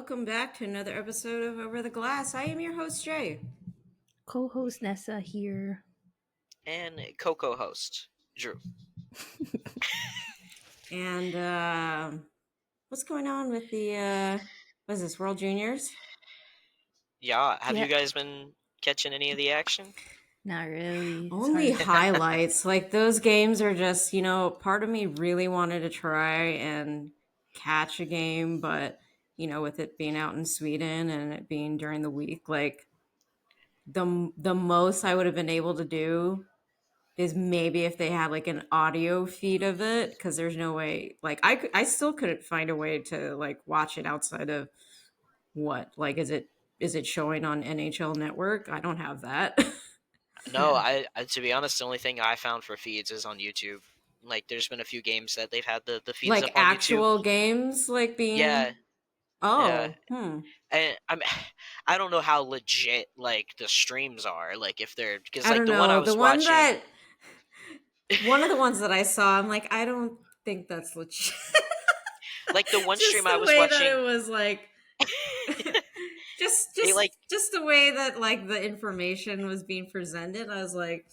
welcome back to another episode of Over the Glass. I am your host, Jay. Co-host Nessa here. And co-host Drew. And what's going on with the what is this, World Juniors? Yeah, have you guys been catching any of the action? Not really. Only highlights. Like those games are just, part of me really wanted to try and catch a game, but with it being out in Sweden and it being during the week, like the most I would have been able to do is maybe if they had like an audio feed of it, because there's no way, like I still couldn't find a way to like watch it outside of what, like is it showing on NHL Network? I don't have that. No, I to be honest, the only thing I found for feeds is on YouTube. Like, there's been a few games that they've had the feeds Like up on YouTube. actual games, like being Yeah. And I don't know how legit like the streams are. Like if they're because I like don't the know. one I was watching. One of the ones that I saw, I'm like, I don't think that's legit. Like the one just stream the I was way watching. that it was like, just the way that like the information was being presented. I was like,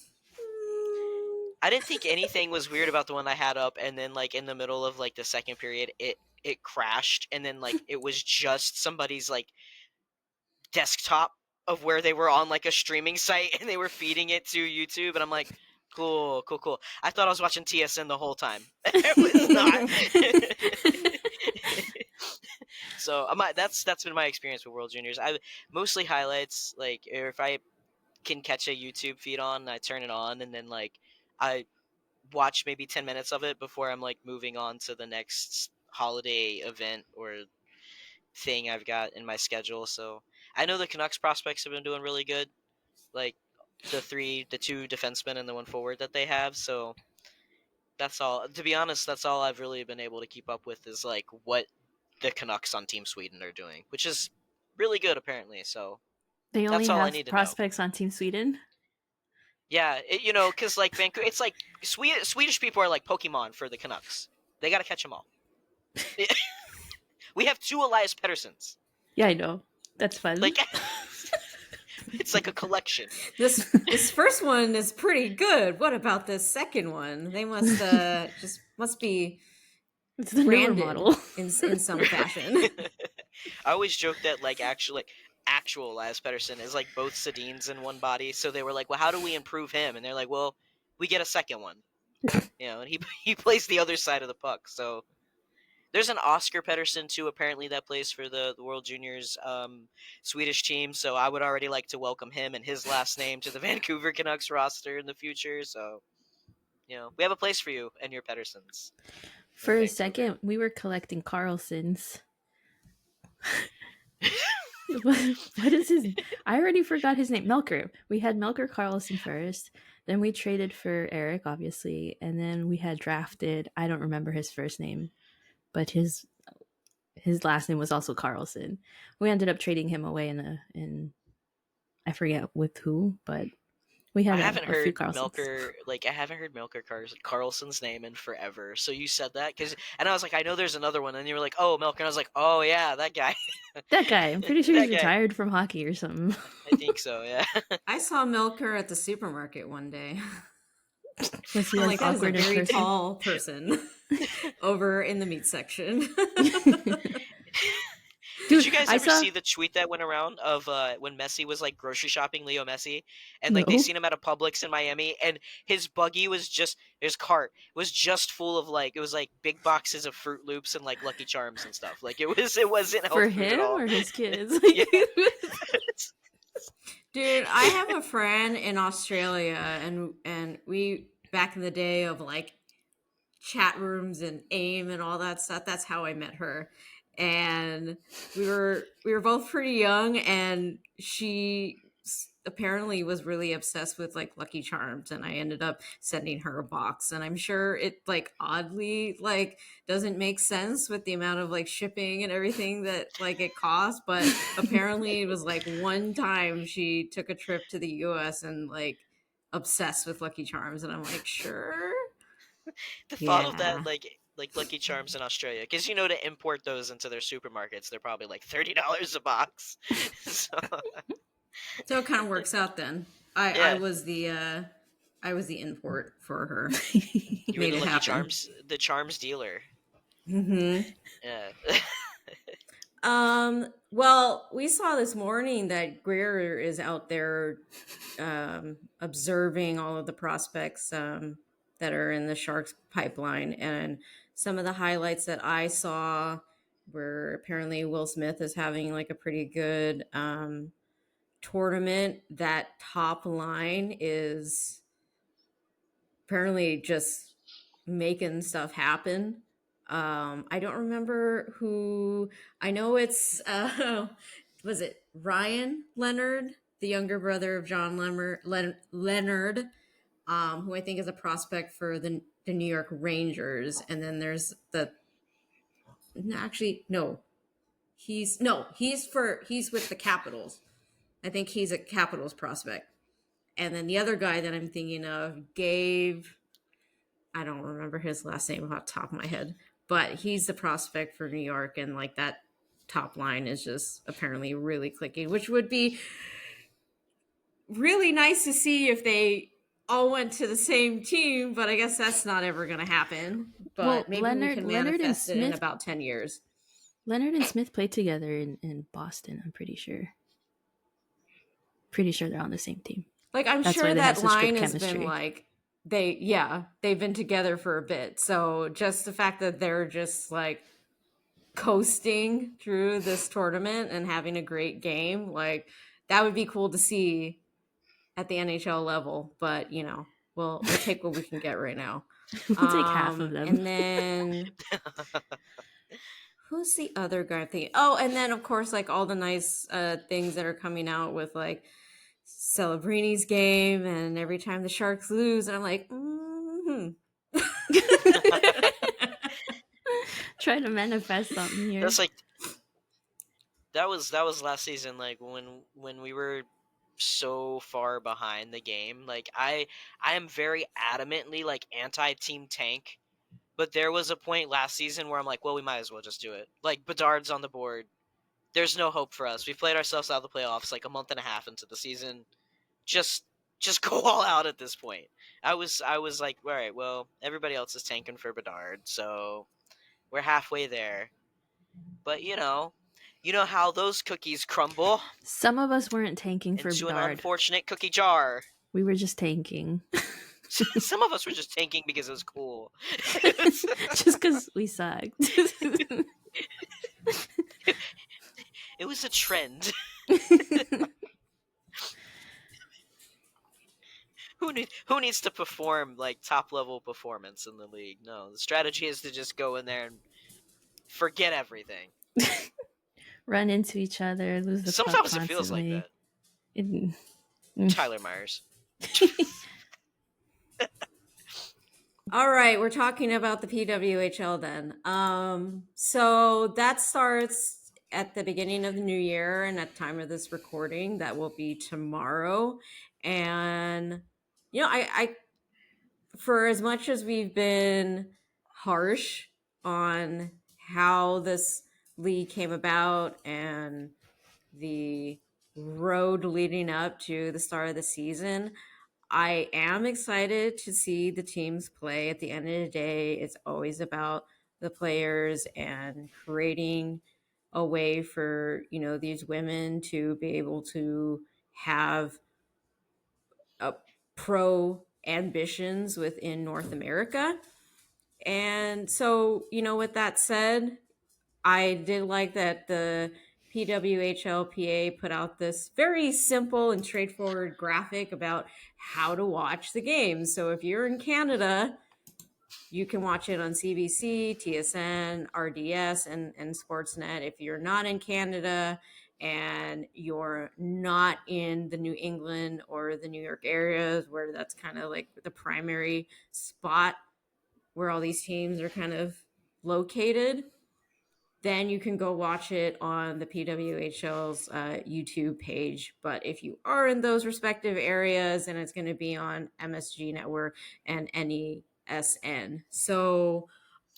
I didn't think anything was weird about the one I had up, and then like in the middle of like the second period, it crashed, and then like it was just somebody's like desktop of where they were on like a streaming site and they were feeding it to YouTube, and I'm like, cool. I thought I was watching TSN the whole time. It was not. So that's been my experience with World Juniors. I mostly highlights, like if I can catch a YouTube feed on, I turn it on, and then like I watch maybe 10 minutes of it before I'm like moving on to the next holiday event or thing I've got in my schedule. So I know the Canucks prospects have been doing really good, like the two defensemen and the one forward that they have. So that's all. To be honest, that's all I've really been able to keep up with is like what the Canucks on Team Sweden are doing, which is really good apparently. So they only that's all I have need to prospects know. on Team Sweden. Yeah, because like Vancouver, it's like Swedish people are like Pokemon for the Canucks. They got to catch them all. We have 2 Elias Petterssons. Yeah, I know. That's fun. Like, it's like a collection. This first one is pretty good. What about this second one? They must must be it's the branded newer model in some fashion. I always joke that like actual Elias Pettersson is like both Sedins in one body. So they were like, well, how do we improve him? And they're like, well, we get a second one. And he plays the other side of the puck. So there's an Oscar Pettersson too, apparently, that plays for the World Juniors Swedish team. So I would already like to welcome him and his last name to the Vancouver Canucks roster in the future. So, we have a place for you and your Petterssons. For a second, we were collecting Carlsons. What is his? I already forgot his name. Melker. We had Melker Carlson first. Then we traded for Eric, obviously, and then we had drafted. I don't remember his first name, but his last name was also Carlson. We ended up trading him away in I forget with who, but we had a few Carlsons. I haven't heard Melker Carlson's name in forever. So you said that and I was like, I know there's another one, and you were like, oh, Melker, and I was like, oh yeah, that guy. That guy. I'm pretty sure he's retired from hockey or something. I think so. Yeah. I saw Melker at the supermarket one day. Was he like awkward? That is a very tall person over in the meat section. Dude, did you guys ever see the tweet that went around of when Messi was like grocery shopping, Leo Messi, and like they seen him at a Publix in Miami, and his buggy was his cart was just full of like, it was like big boxes of Fruit Loops and like Lucky Charms and stuff. Like it wasn't for him at all. Or his kids. Dude, I have a friend in Australia, and we, back in the day of like chat rooms and AIM and all that stuff, that's how I met her. And we were both pretty young, and she apparently was really obsessed with like Lucky Charms, and I ended up sending her a box, and I'm sure it like oddly like doesn't make sense with the amount of like shipping and everything that like it costs, but apparently it was like one time she took a trip to the US and like obsessed with Lucky Charms, and I'm like, sure. The thought of that, like like Lucky Charms in Australia, because to import those into their supermarkets, they're probably like $30 a box. So So it kind of works out then. I yeah, was the import for her. you were Made the it Lucky happen. Charms, the Charms dealer. Mm-hmm. Yeah. Well, we saw this morning that Greer is out there observing all of the prospects that are in the Sharks pipeline. And some of the highlights that I saw were apparently Will Smith is having like a pretty good tournament. That top line is apparently just making stuff happen. I don't remember who. I know it's was it Ryan Leonard, the younger brother of John Leonard, who I think is a prospect for the New York Rangers. And then there's actually no, he's with the Capitals. I think he's a Capitals prospect. And then the other guy that I'm thinking of, Gabe, I don't remember his last name off the top of my head, but he's the prospect for New York, and like that top line is just apparently really clicking, which would be really nice to see if they all went to the same team, but I guess that's not ever going to happen. But Well, maybe we can Leonard and manifest it in Smith about 10 years. Leonard and Smith played together in Boston, I'm pretty sure. Pretty sure they're on the same team. Like, I'm That's sure why they have that such good line has chemistry. been like, they've been together for a bit. So just the fact that they're just like coasting through this tournament and having a great game, like that would be cool to see at the NHL level. But we'll take what we can get right now. We'll take half of them. And then who's the other guy? Oh, and then of course, like all the nice things that are coming out with like Celebrini's game, and every time the Sharks lose, and I'm like, Try to manifest something here. That's like that was last season, like when we were so far behind the game. Like I am very adamantly like anti-team tank, but there was a point last season where I'm like, well, we might as well just do it. Like Bedard's on the board. There's no hope for us. We played ourselves out of the playoffs like a month and a half into the season. Just go all out at this point. I was like, all right, well, everybody else is tanking for Bedard, so we're halfway there. But you know how those cookies crumble Some of us weren't tanking for into an Bedard. unfortunate cookie jar. We were just tanking. Some of us were just tanking because it was cool. Just because we sucked. It was a trend. Who needs to perform like top level performance in the league? No, the strategy is to just go in there and forget everything. Run into each other, lose the puck Sometimes constantly. it feels like that. Tyler Myers. All right, we're talking about the PWHL then. So that starts at the beginning of the new year, and at the time of this recording, that will be tomorrow. And I for as much as we've been harsh on how this league came about and the road leading up to the start of the season, I am excited to see the teams play. At the end of the day, it's always about the players and creating a way for these women to be able to have pro ambitions within North America. And so, with that said, I did like that the PWHLPA put out this very simple and straightforward graphic about how to watch the game. So if you're in Canada, you can watch it on CBC, TSN, RDS, and Sportsnet. If you're not in Canada and you're not in the New England or the New York areas, where that's kind of like the primary spot where all these teams are kind of located, then you can go watch it on the PWHL's YouTube page. But if you are in those respective areas, then it's going to be on MSG Network and NESN. So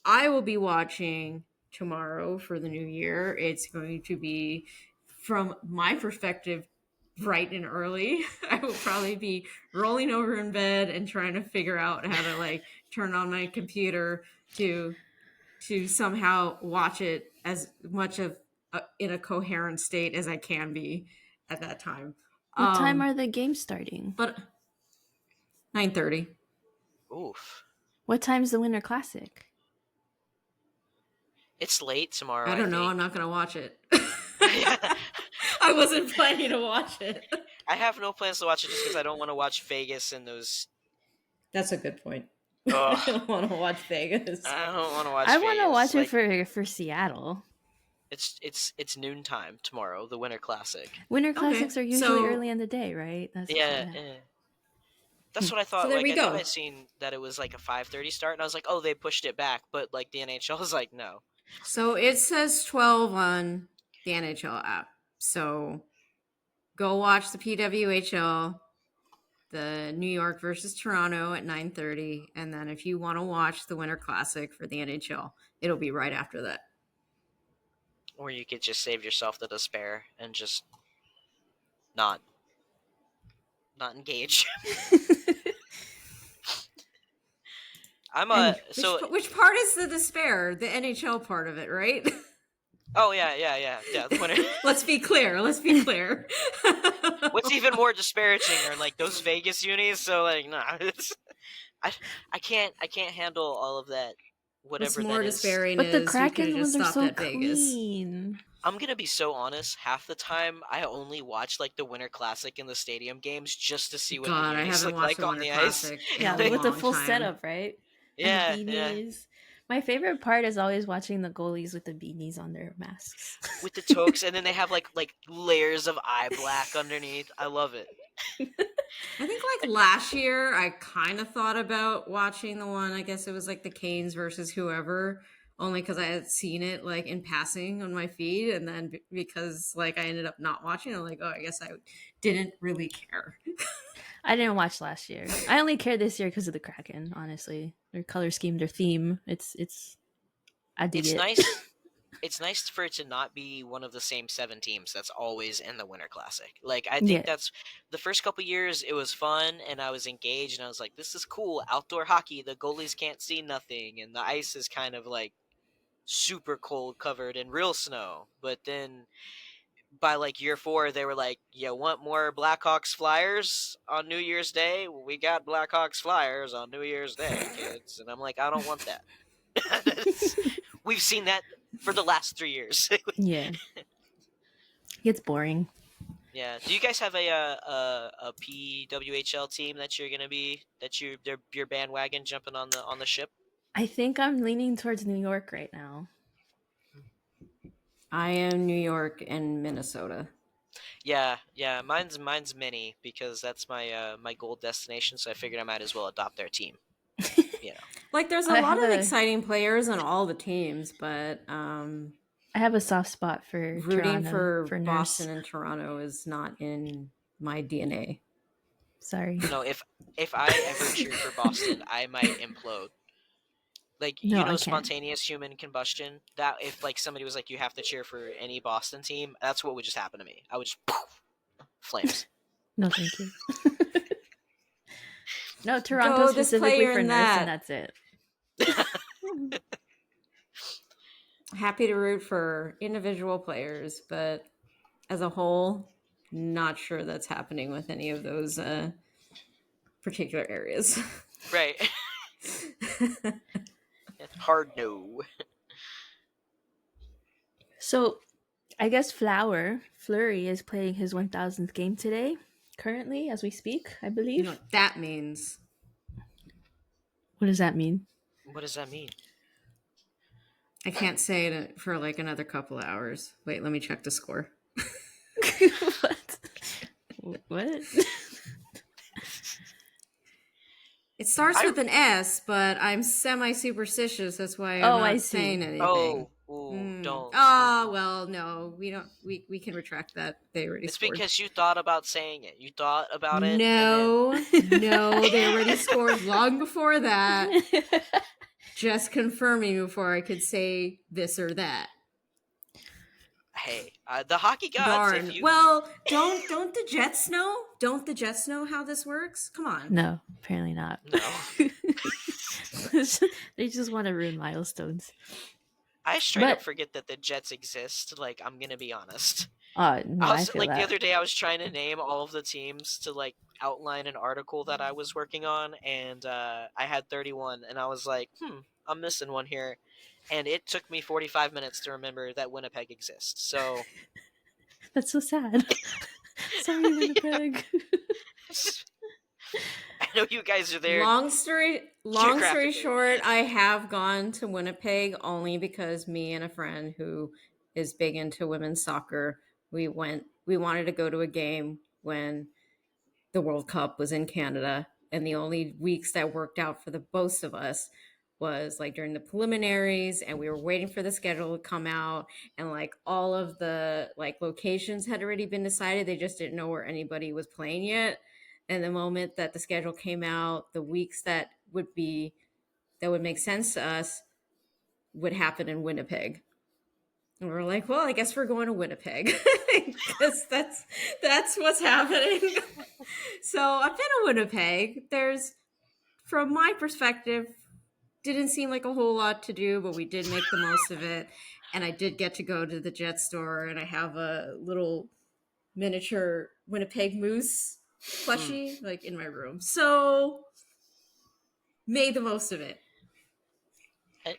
I will be watching tomorrow for the new year. It's going to be, from my perspective, bright and early. I will probably be rolling over in bed and trying to figure out how to like turn on my computer to somehow watch it as much of in a coherent state as I can be at that time. What time are the games starting? But 9:30. Oof. What time's the Winter Classic? It's late tomorrow. I don't know. think. I'm not gonna watch it. I wasn't planning to watch it. I have no plans to watch it just because I don't want to watch Vegas and those. That's a good point. Ugh. I don't want to watch Vegas. I don't want to watch. I want to watch Vegas. it for Seattle. It's noontime tomorrow. The Winter Classic. Winter Classics are usually so- early in the day, right? That's Yeah. That's what I thought. So there like we I go. thought I'd seen that it was like a 5:30 start, and I was like, oh, they pushed it back. But like the NHL was like, no. So it says 12 on the NHL app. So go watch the PWHL, the New York versus Toronto at 9:30, and then if you want to watch the Winter Classic for the NHL, it'll be right after that. Or you could just save yourself the despair and just not engage. I'm Which part is the despair? The NHL part of it, right? Oh yeah. The Winter. Let's be clear. What's even more disparaging are like those Vegas unis. So like, nah, I can't handle all of that. What's Whatever more that is. despairing But the is Kraken you ones could are have so stopped at Vegas. clean. I'm gonna be so honest. Half the time, I only watch like the Winter Classic and the stadium games just to see what God, the I unis haven't look watched like the on Winter the ice. Classic in Yeah, a with the long full time. setup, right? Yeah, And the yeah. beanies. My favorite part is always watching the goalies with the beanies on their masks. With the toques, and then they have like layers of eye black underneath. I love it. I think like last year, I kind of thought about watching the one. I guess it was like the Canes versus whoever, only because I had seen it like in passing on my feed, and then because like I ended up not watching, I'm like, oh, I guess I didn't really care. I didn't watch last year. I only cared this year because of the Kraken. Honestly, their color scheme, their theme. It's. I dig It's it. nice. It's nice for it to not be one of the same 7 teams that's always in the Winter Classic. Like I think Yeah. that's the first couple years it was fun and I was engaged and I was like, this is cool. Outdoor hockey, the goalies can't see nothing and the ice is kind of like super cold covered in real snow. But then by like year 4 they were like, you want more Blackhawks Flyers on New Year's Day? Well, we got Blackhawks Flyers on New Year's Day, kids. And I'm like, I don't want that. We've seen that for the last 3 years. Yeah. It's boring. Yeah. Do you guys have a PWHL team that you're gonna be your bandwagon jumping on the ship? I think I'm leaning towards New York right now. I am New York and Minnesota. Yeah. Mine's mini because that's my goal destination. So I figured I might as well adopt their team. You know. Like, there's a I lot have of a- exciting players on all the teams, but I have a soft spot for rooting Toronto, for Nurse. Boston and Toronto is not in my DNA. Sorry. No, if I ever cheer for Boston, I might implode. Like No, you I know, can't. spontaneous human combustion. That if like somebody was like, you have to cheer for any Boston team, that's what would just happen to me. I would just flames. No, thank you. No, Toronto Go this specifically player for and Nurse, that. and that's it. Happy to root for individual players, but as a whole, not sure that's happening with any of those particular areas. Right. Hard no. So, I guess Fleury is playing his 1000th game today, currently, as we speak, I You believe. know what that means? What does that mean? What does that mean? I can't say it for like another couple of hours. Wait, let me check the score. What? What? It starts with an S, but I'm semi-superstitious. That's why I'm Oh, not I see. saying anything. Oh, don't. Oh, well, no, we don't. We can retract that. They already It's scored. because you thought about saying it. You thought about it. No, no, they already scored long before that. Just confirming before I could say this or that. Hey, the hockey gods. Darn. If you, Well, don't the Jets know? Don't the Jets know how this works? Come on. No, apparently not. no, They just want to ruin milestones. I straight up But forget that the Jets exist. Like, I'm gonna be honest. no, I I was feel like the that. other day I was trying to name all of the teams to like outline an article that I was working on, and I had 31, and I was like, I'm missing one here, and it took me 45 minutes to remember that Winnipeg exists. So That's so sad. Sorry, yeah, Winnipeg. I know you guys are there Long story geographically. short, I have gone to Winnipeg only because me and a friend who is big into women's soccer, we wanted to go to a game when the World Cup was in Canada, and the only weeks that worked out for the both of us was like during the preliminaries, and we were waiting for the schedule to come out, and like all of the like locations had already been decided. They just didn't know where anybody was playing yet. And the moment that the schedule came out, the weeks that would make sense to us would happen in Winnipeg. And we're like, well, I guess we're going to Winnipeg because that's what's happening. So I've been to Winnipeg. There's, from my perspective, didn't seem like a whole lot to do, but we did make the most of it. And I did get to go to the Jet store, and I have a little miniature Winnipeg Moose plushie like in my room. So made the most of it.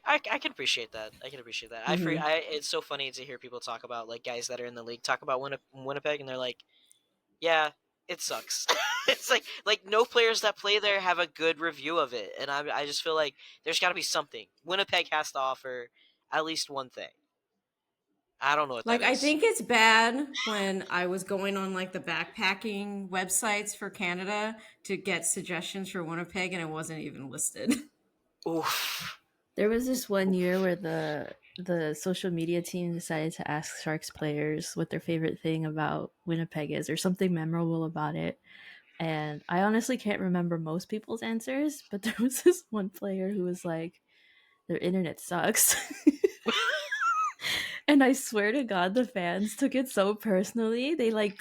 I can appreciate that. I can appreciate that. Mhm. It's so funny to hear people talk about like guys that are in the league talk about Winnipeg, and they're like, yeah, it sucks. It's like no players that play there have a good review of it, and I just feel like there's got to be something. Winnipeg has to offer at least one thing. I don't know what that Like, I is. think it's bad when I was going on like the backpacking websites for Canada to get suggestions for Winnipeg, and it wasn't even listed. Oof. There was this one year where the social media team decided to ask Sharks players what their favorite thing about Winnipeg is or something memorable about it. And I honestly can't remember most people's answers, but there was this one player who was like, their internet sucks. And I swear to God, the fans took it so personally. They like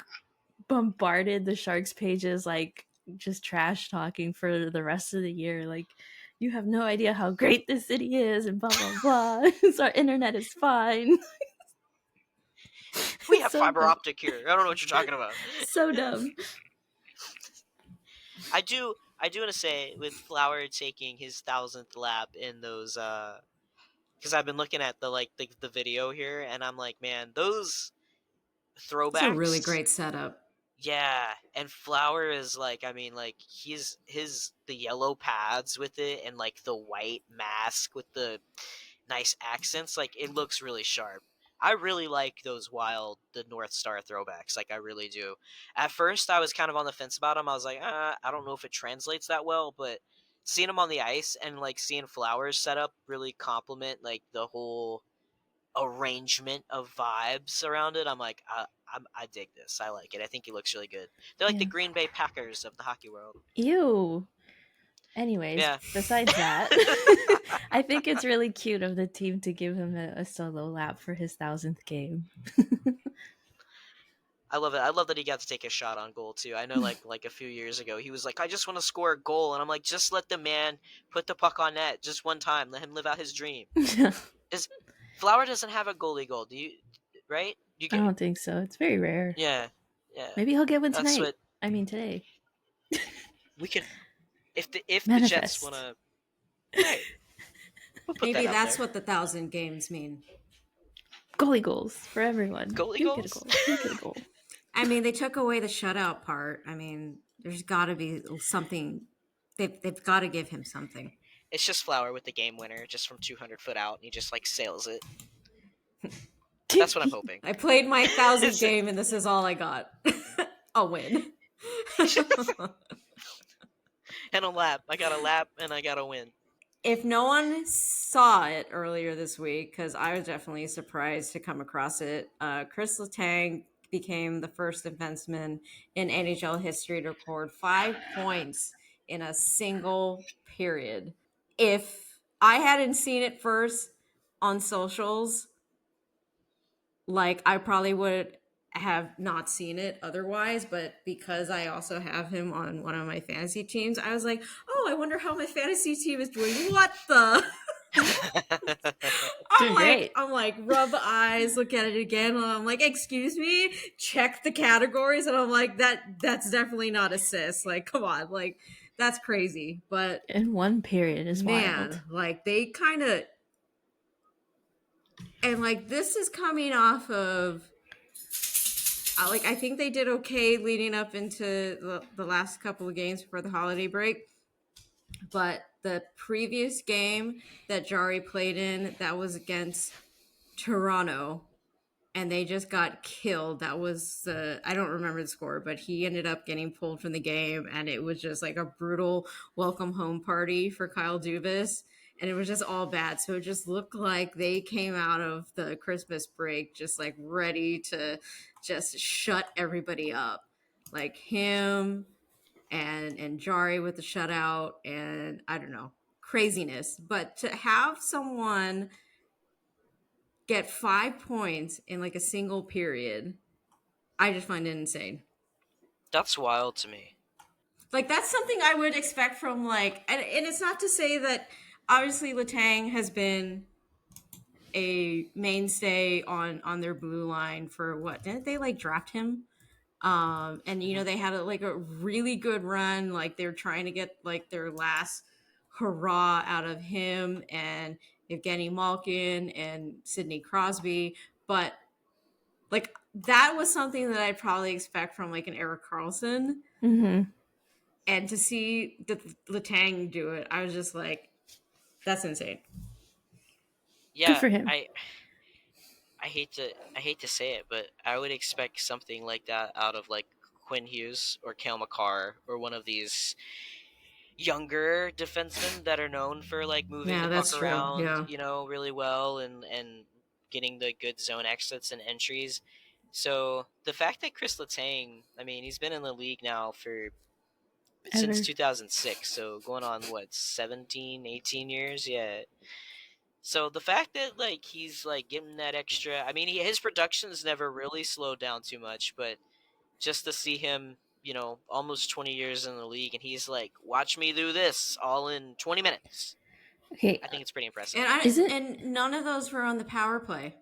bombarded the Sharks pages, like just trash talking for the rest of the year. Like, you have no idea how great this city is, and blah blah blah. So our internet is fine. We It's have so fiber dumb. optic here. I don't know what you're talking about. So dumb. I do want to say with Flower taking his 1,000th lap in those because I've been looking at the video here, and I'm like, man, those It's a really throwbacks. great setup. Yeah, and Flower is like, I mean, like he's the yellow pads with it, and like the white mask with the nice accents. Like it looks really sharp. I really like the North Star throwbacks. Like I really do. At first, I was kind of on the fence about them. I was like, I don't know if it translates that well, but seeing them on the ice and like seeing Flowers set up really complement like the whole arrangement of vibes around it. I'm like, I dig this. I like it. I think he looks really good. They're like the Yeah. Green Bay Packers of the hockey world. Ew. Anyways, Yeah. besides that, I think it's really cute of the team to give him a solo lap for his 1,000th game. I love it. I love that he got to take a shot on goal too. I know, like a few years ago, he was like, "I just want to score a goal," and I'm like, "Just let the man put the puck on net just one time. Let him live out his dream." I Is Flower doesn't have a goalie goal? Do you? Right? You get? don't think so. It's very rare. Yeah, yeah. Maybe he'll get one That's tonight. what I mean, today. we can. If the Jets Manifest. wanna, right? We'll put that Maybe out that's there. what the 1,000 games mean. Goalie goals for everyone. Goalie You get a goals. goal. You get a goal. I mean, they took away the shutout part. I mean, there's got to be something. They've got to give him something. It's just Flower with the game winner, just from 200 foot out, and he just like sails it. That's what I'm hoping. I played my 1,000th game, and this is all I got. A win. And a lap. I got a lap, and I got a win. If no one saw it earlier this week, because I was definitely surprised to come across it, Chris Letang became the first defenseman in NHL history to record 5 points in a single period. If I hadn't seen it first on socials. Like I probably would have not seen it otherwise, but because I also have him on one of my fantasy teams, I was like, "Oh, I wonder how my fantasy team is doing." What the? Doing great. I'm like, rub eyes, look at it again, and I'm like, "Excuse me," check the categories, and I'm like, that's definitely not assist. Like, come on, like that's crazy. But In one period is wild. man, like they kind of, and like this is coming off of like I think they did okay leading up into the last couple of games before the holiday break. But the previous game that Jari played in, that was against Toronto, and they just got killed. That was the I don't remember the score, but he ended up getting pulled from the game, and it was just like a brutal welcome home party for Kyle Dubas. And it was just all bad. So it just looked like they came out of the Christmas break just like ready to just shut everybody up. Like him and Jari with the shutout, and I don't know, craziness. But to have someone get 5 points in like a single period, I just find it insane. That's wild to me. Like that's something I would expect from like, and it's not to say that obviously Letang has been a mainstay on their blue line for what didn't they like draft him? And you know they had like a really good run. Like they're trying to get like their last hurrah out of him and Evgeny Malkin and Sidney Crosby, but like that was something that I'd probably expect from like an Eric Carlson. Mm-hmm. And to see the Letang do it, I was just like, that's insane. Good Yeah, for him. I hate to say it, but I would expect something like that out of like Quinn Hughes or Cale Makar or one of these younger defensemen that are known for like moving Yeah, the puck that's true. around, Yeah. you know, really well and getting the good zone exits and entries. So the fact that Chris Letang, I mean, he's been in the league now for since Ever. 2006, so going on what 17, 18 years, yeah. So the fact that like he's like getting that extra, I mean, his production's never really slowed down too much, but just to see him, you know, almost 20 years in the league, and he's like, "Watch me do this all in 20 minutes." Okay. I think it's pretty impressive. And none of those were on the power play.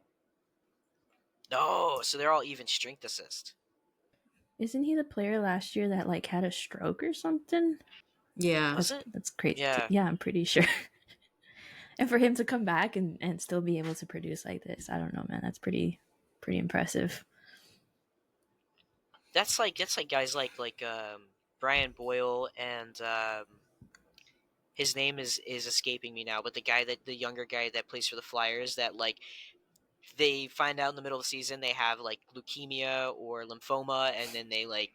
No, so they're all even strength assist. Isn't he the player last year that like had a stroke or something? Yeah. Was it? That's crazy. Yeah. Yeah, I'm pretty sure. And for him to come back and still be able to produce like this, I don't know, man. That's pretty impressive. That's like guys like Brian Boyle and his name is escaping me now, but the younger guy that plays for the Flyers that like they find out in the middle of the season they have like leukemia or lymphoma, and then they like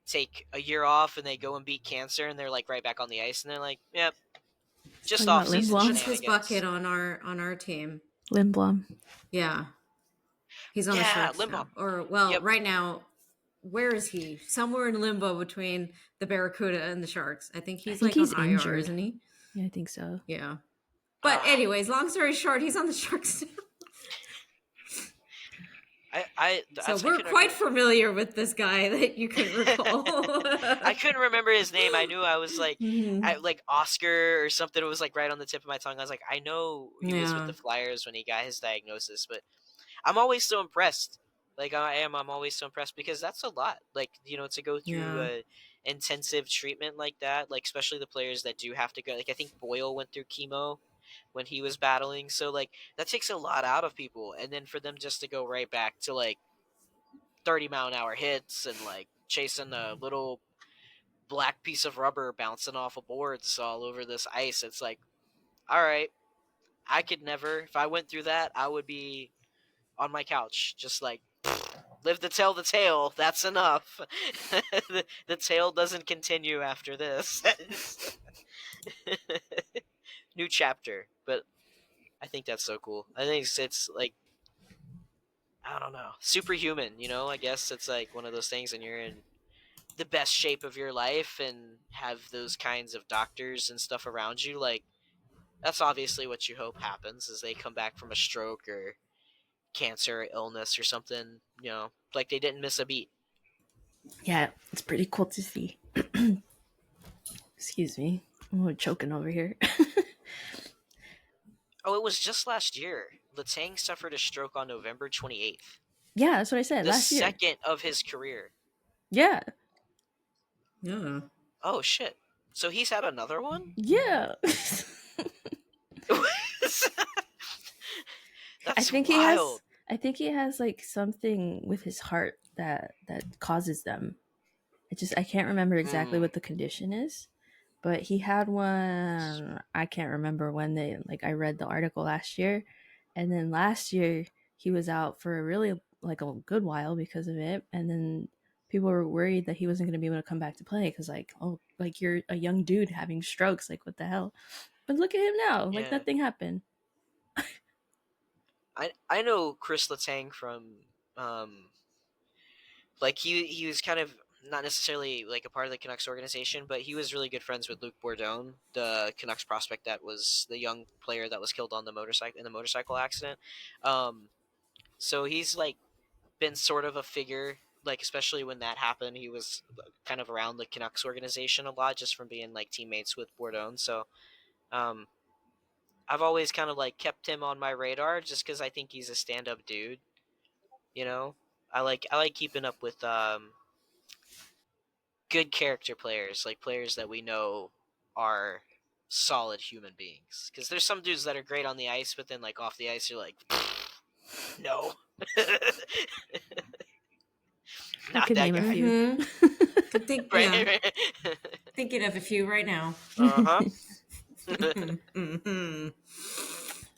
take a year off and they go and beat cancer, and they're like right back on the ice, and they're like, yep, just Talking off about season Lindblom. He's his bucket shenanigans. on our team. Lindblom. Yeah. He's on the Yeah, Sharks limbo. now. Or well, Yep. right now, where is he? Somewhere in limbo between the Barracuda and the Sharks. I think I he's think like on he's IR, injured. isn't he? Yeah, I think so. Yeah. But Uh, anyways, long story short, he's on the Sharks now. So that's I we're couldn't quite remember. familiar with this guy that you can recall. I couldn't remember his name. I knew I was like, Mhm. like Oscar or something. It was like right on the tip of my tongue. I was like, I know he was with Yeah. the Flyers when he got his diagnosis, but I'm always so impressed. Like I am, I'm always so impressed because that's a lot. Like you know, to go through Yeah. intensive treatment like that, like especially the players that do have to go. Like I think Boyle went through chemo when he was battling, so like that takes a lot out of people, and then for them just to go right back to like 30-mile-an-hour hits and like chasing a little black piece of rubber bouncing off of boards all over this ice. It's like, all right, I could never. If I went through that, I would be on my couch, just like live to tell the tale. That's enough. The tale doesn't continue after this. New chapter, but I think that's so cool. I think it's like I don't know, superhuman. You know, I guess it's like one of those things, and you're in the best shape of your life and have those kinds of doctors and stuff around you. Like That's obviously what you hope happens, is they come back from a stroke or cancer or illness or something, like they didn't miss a beat. Yeah, it's pretty cool to see. Excuse me. I'm choking over here. Oh, it was just last year. Letang suffered a stroke on November 28th. Yeah, that's what I said The last year. second of his career. Yeah. Yeah. Oh, shit. So he's had another one? Yeah. That's wild. I think he has like something with his heart that causes them. I can't remember exactly what the condition is, but he had one. I can't remember when I read the article last year, and then last year he was out for a really like a good while because of it, and then people were worried that he wasn't going to be able to come back to play because like you're a young dude having strokes, like what the hell. But look at him now, like Yeah. nothing happened. I know Chris Letang from like he was kind of not necessarily like a part of the Canucks organization, but he was really good friends with Luc Bourdon, the Canucks prospect that was the young player that was killed on the motorcycle accident. Um, so he's like been sort of a figure, like especially when that happened, he was kind of around the Canucks organization a lot just from being like teammates with Bourdon. So um, I've always kind of like kept him on my radar just because I think he's a stand-up dude. You know, I like keeping up with good character players, like players that we know are solid human beings. Because there's some dudes that are great on the ice, but then like off the ice, you're like, no, I not could that name a guy. few. Could think, yeah, Right? thinking of a few right now. Uh-huh.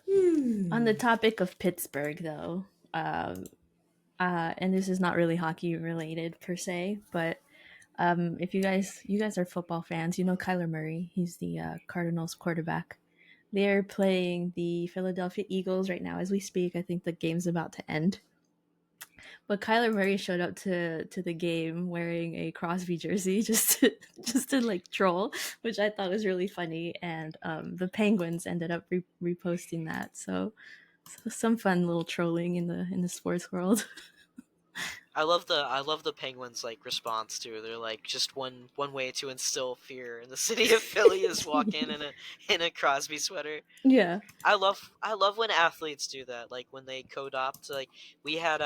Mm-hmm. On the topic of Pittsburgh, though, and this is not really hockey related per se, but if you guys are football fans, you know Kyler Murray. He's the Cardinals quarterback. They're playing the Philadelphia Eagles right now as we speak. I think the game's about to end. But Kyler Murray showed up to the game wearing a Crosby jersey just to like troll, which I thought was really funny. And the Penguins ended up reposting that. So some fun little trolling in the sports world. I love the Penguins like response too. They're like just one way to instill fear in the city of Philly is walk in a Crosby sweater. Yeah. I love when athletes do that. Like when they code-opt. Like we had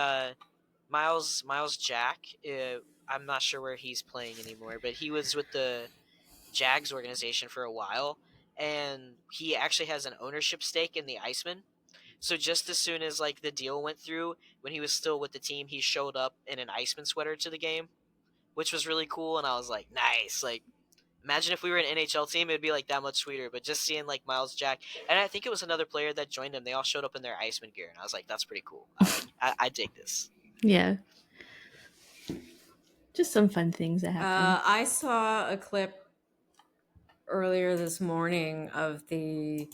Miles Jack. I'm not sure where he's playing anymore, but he was with the Jags organization for a while, and he actually has an ownership stake in the Iceman. So just as soon as like the deal went through, when he was still with the team, he showed up in an Iceman sweater to the game, which was really cool. And I was like, nice. Like, imagine if we were an NHL team, it'd be like that much sweeter. But just seeing like Miles Jack, and I think it was another player that joined him. They all showed up in their Iceman gear, and I was like, that's pretty cool. I dig this. Yeah. Just some fun things that happen. I saw a clip earlier this morning of the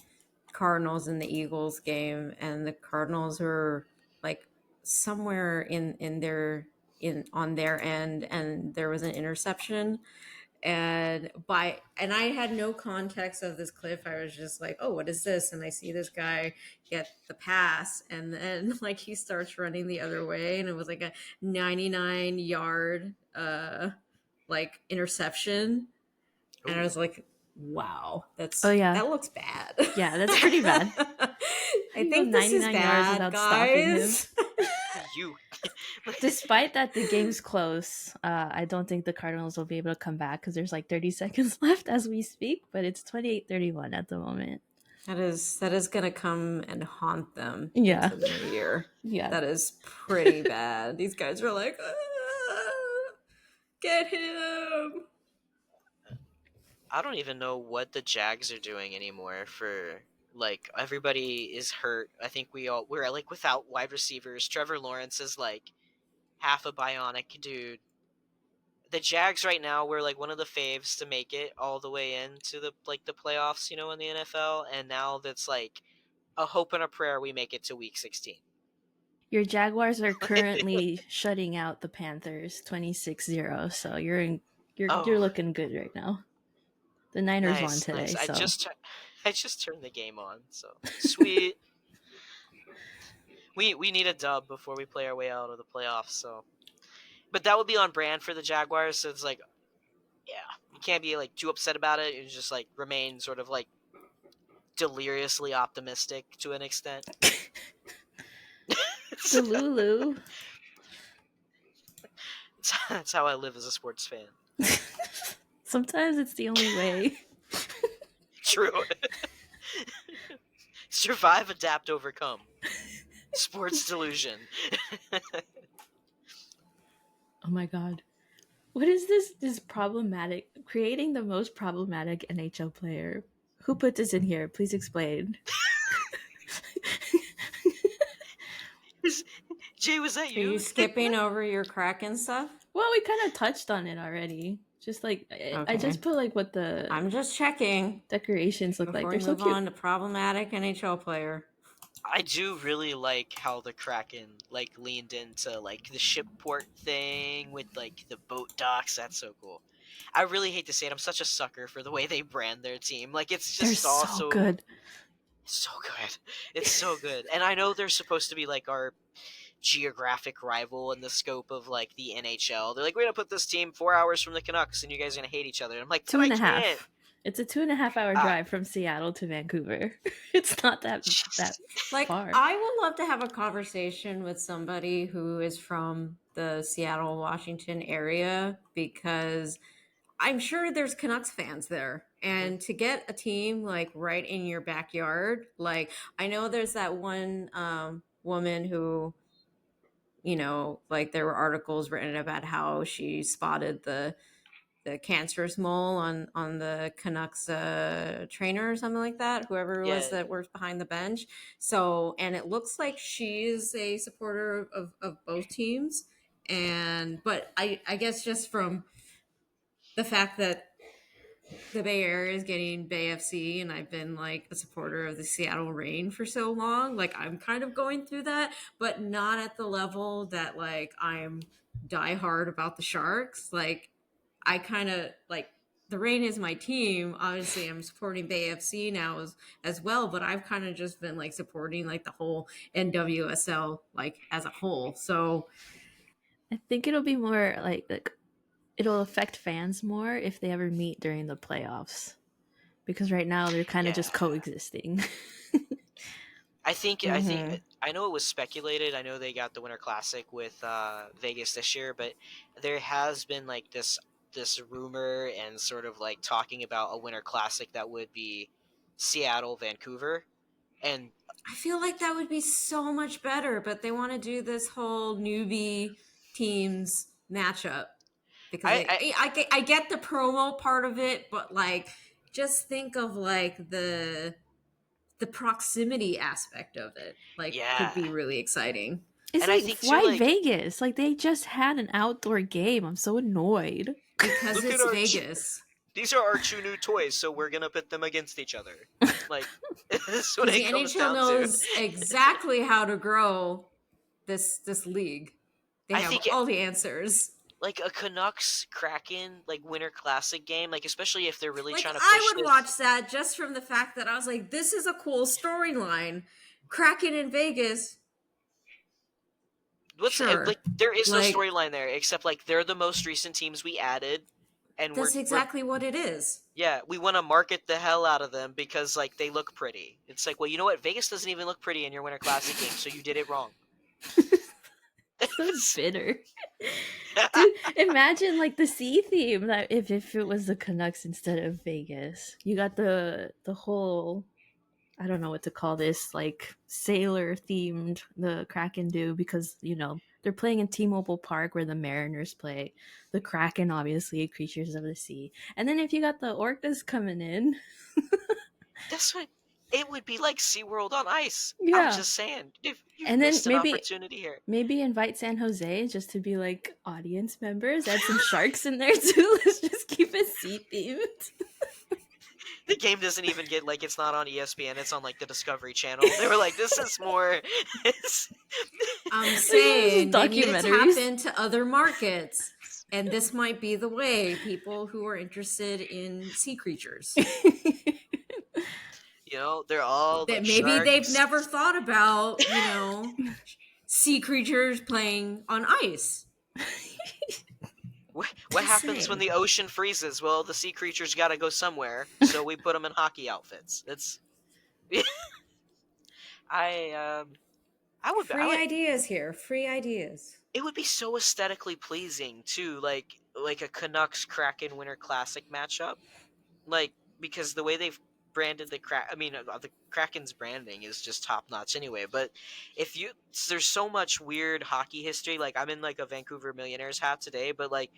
Cardinals and the Eagles game, and the Cardinals were like somewhere in their in on their end, and there was an interception. And I had no context of this clip. I was just like, oh, what is this? And I see this guy get the pass, and then like he starts running the other way, and it was like a 99-yard like interception. And I Ooh. was like, wow, Oh yeah. that looks bad. Yeah, that's pretty bad. I You go think this is 99 yards bad, without stopping him. guys. You. Despite that the game's close, I don't think the Cardinals will be able to come back because there's like 30 seconds left as we speak, but it's 28-31 at the moment. That is gonna come and haunt them Yeah. into the new year. Yeah. That is pretty bad. These guys are like, "Ah, get him." I don't even know what the Jags are doing anymore. For like everybody is hurt. I think we're like without wide receivers. Trevor Lawrence is like half a bionic dude. The Jags right now we're like one of the faves to make it all the way into the playoffs, in the NFL, and now that's like a hope and a prayer we make it to week 16. Your Jaguars are currently shutting out the Panthers 26-0, so you're Oh, looking good right now. The Niners won nice, today, nice. so I just turned the game on, so sweet. We need a dub before we play our way out of the playoffs. So, but that would be on brand for the Jaguars. So it's like, yeah, you can't be like too upset about it. You just like remain sort of like deliriously optimistic to an extent. Delulu. That's how I live as a sports fan. Sometimes it's the only way. True. Survive, adapt, overcome. Sports delusion. Oh my god. What is this problematic creating the most problematic NHL player? Who put this in here? Please explain. Jay, was that Are you you? skipping over your Kraken stuff? Well, we kind of touched on it already. Just like I Okay. just put like what the I'm just checking decorations look like. before They're we so move cute. on to problematic NHL player. I do really like how the Kraken like leaned into like the ship port thing with like the boat docks. That's so cool. I really hate to say it, I'm such a sucker for the way they brand their team. Like it's They're just all so good. So good. It's so good. And I know they're supposed to be like our geographic rival in the scope of like the NHL. They're like, we're gonna put this team 4 hours from the Canucks and you guys are gonna hate each other. And I'm like, Two but and I a can't. half. It's a 2.5 hour drive from Seattle to Vancouver. It's not that Like, far. I would love to have a conversation with somebody who is from the Seattle, Washington area, because I'm sure there's Canucks fans there. And to get a team like right in your backyard, like I know there's that one woman who, you know, like there were articles written about how she spotted the cancerous mole on the Canucks trainer or something like that, whoever it was that works behind the bench. So, and it looks like she's a supporter of both teams. And but I guess just from the fact that the Bay Area is getting Bay FC, and I've been like a supporter of the Seattle Reign for so long, like I'm kind of going through that, but not at the level that like I'm diehard about the Sharks. Like I kind of like the Reign is my team. Obviously, I'm supporting Bay FC now as well, but I've kind of just been like supporting like the whole NWSL like as a whole. So I think it'll be more like it'll affect fans more if they ever meet during the playoffs, because right now they're kind of just coexisting. I think I know it was speculated. I know they got the Winter Classic with Vegas this year, but there has been like this rumor and sort of like talking about a Winter Classic that would be Seattle, Vancouver, and I feel like that would be so much better, but they want to do this whole newbie teams matchup because I get the promo part of it, but like just think of like the proximity aspect of it, like could be really exciting. And I think why too, like, Vegas? Like they just had an outdoor game. I'm so annoyed. Because it's Vegas. These are our two new toys, so we're gonna put them against each other. Like this what the it comes NHL down knows to. exactly how to grow this league. They have all the answers. Like a Canucks Kraken like Winter Classic game, like especially if they're really like, trying to push I would this. watch that just from the fact that I was like, this is a cool storyline. Kraken in Vegas. Sure. Like there is no storyline there except like they're the most recent teams we added, and that's exactly what it is. Yeah, we want to market the hell out of them because like they look pretty. It's like, well, you know what? Vegas doesn't even look pretty in your Winter Classic game, so you did it wrong. So bitter. Dude, imagine like the sea theme that if it was the Canucks instead of Vegas. You got the whole, I don't know what to call this, like sailor themed the Kraken do, because you know they're playing in T-Mobile Park where the Mariners play. The Kraken, obviously, creatures of the sea. And then if you got the orcas coming in, that's what it would be like. SeaWorld on ice. Yeah. I'm just saying. You've and then missed an opportunity here. Maybe invite San Jose just to be like audience members. Add some sharks in there too. Let's just keep it sea themed. The game doesn't even get like it's not on ESPN. It's on like the Discovery Channel. They were like, "This is more." I'm saying they need to tap into other markets, and this might be the way. People who are interested in sea creatures. they're all That like maybe they've sharks. never thought about, sea creatures playing on ice. What Just happens when saying. the ocean freezes? Well, the sea creatures got to go somewhere, so we put them in hockey outfits. It's I I Free would ideas here. Free ideas. it would be so aesthetically pleasing too, like a Canucks Kraken Winter Classic matchup, like because the way they've branded the Kraken's branding is just top notch anyway. But if you there's so much weird hockey history. Like I'm in like a Vancouver Millionaires hat today, but like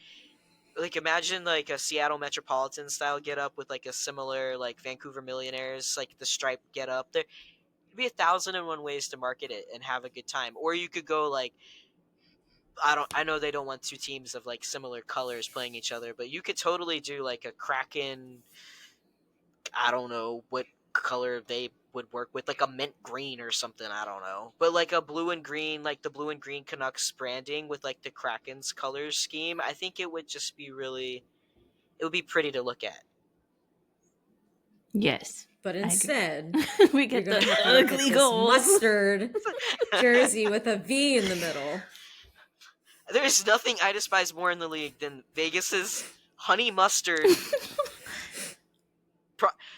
imagine like a Seattle Metropolitan style get up with like a similar like Vancouver Millionaires like the stripe get up. There'd be 1,001 ways to market it and have a good time. Or you could go like I know they don't want two teams of like similar colors playing each other, but you could totally do like a Kraken. I don't know what color they would work with, like a mint green or something. I don't know, but like a blue and green, like the blue and green Canucks branding with like the Kraken's colors scheme. I think it would just be really. It would be pretty to look at. Yes. But instead, we you're get going the to have to look at ugly this goals. mustard jersey with a V in the middle. There's nothing I despise more in the league than Vegas's honey mustard.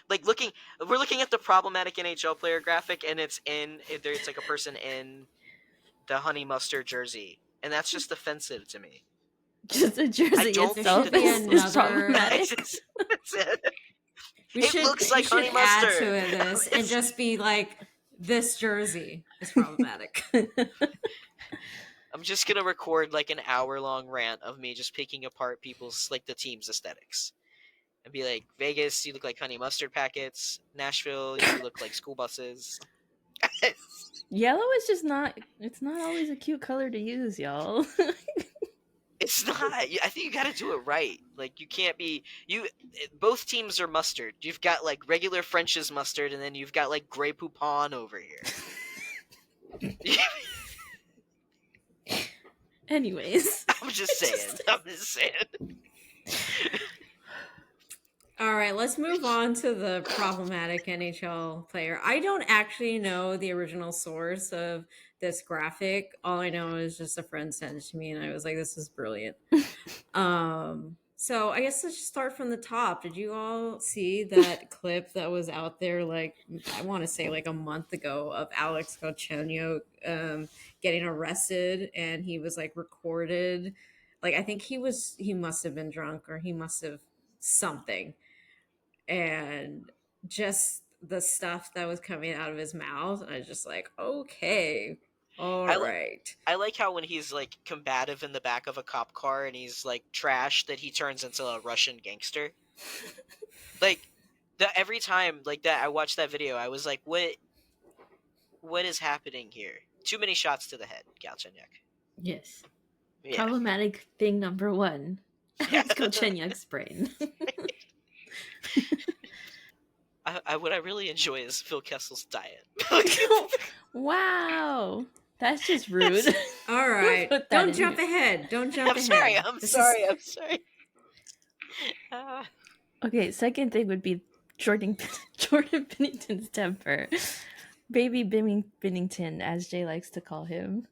We're looking at the problematic NHL player graphic, and it's like a person in the honey mustard jersey, and that's just offensive to me. Just the jersey don't itself think is another- problematic. That's it. We It should, looks like we should honey add mustard. to this and just be like, this jersey is problematic. I'm just gonna record like an hour-long rant of me just picking apart people's like the team's aesthetics. And be like, Vegas, you look like honey mustard packets. Nashville, you look like school buses. Yellow is just not. It's not always a cute color to use, y'all. It's not. I think you got to do it right. Like you can't be both teams are mustard. You've got like regular French's mustard, and then you've got like Grey Poupon over here. Anyways, I'm just saying. All right, let's move on to the problematic NHL player. I don't actually know the original source of this graphic. All I know is just a friend sent it to me, and I was like, "This is brilliant." So I guess let's just start from the top. Did you all see that clip that was out there? Like I want to say like a month ago of Alex Galchenyuk getting arrested, and he was like recorded. Like I think he must have been drunk or he must have something, and just the stuff that was coming out of his mouth, I was just like, okay, all right. I like how when he's like combative in the back of a cop car and he's like trash, that he turns into a Russian gangster. Like every time like that I watched that video, I was like, what is happening here? Too many shots to the head, Galchenyuk. yes. Yeah. Problematic thing number one. Alex Galchenyuk's brain. What I really enjoy is Phil Kessel's diet. Wow. That's just rude. All right. Put that Don't in jump here. ahead. Don't jump I'm ahead. sorry. I'm sorry. Okay, second thing would be Jordan Binnington's temper. Baby Binnington, as Jay likes to call him.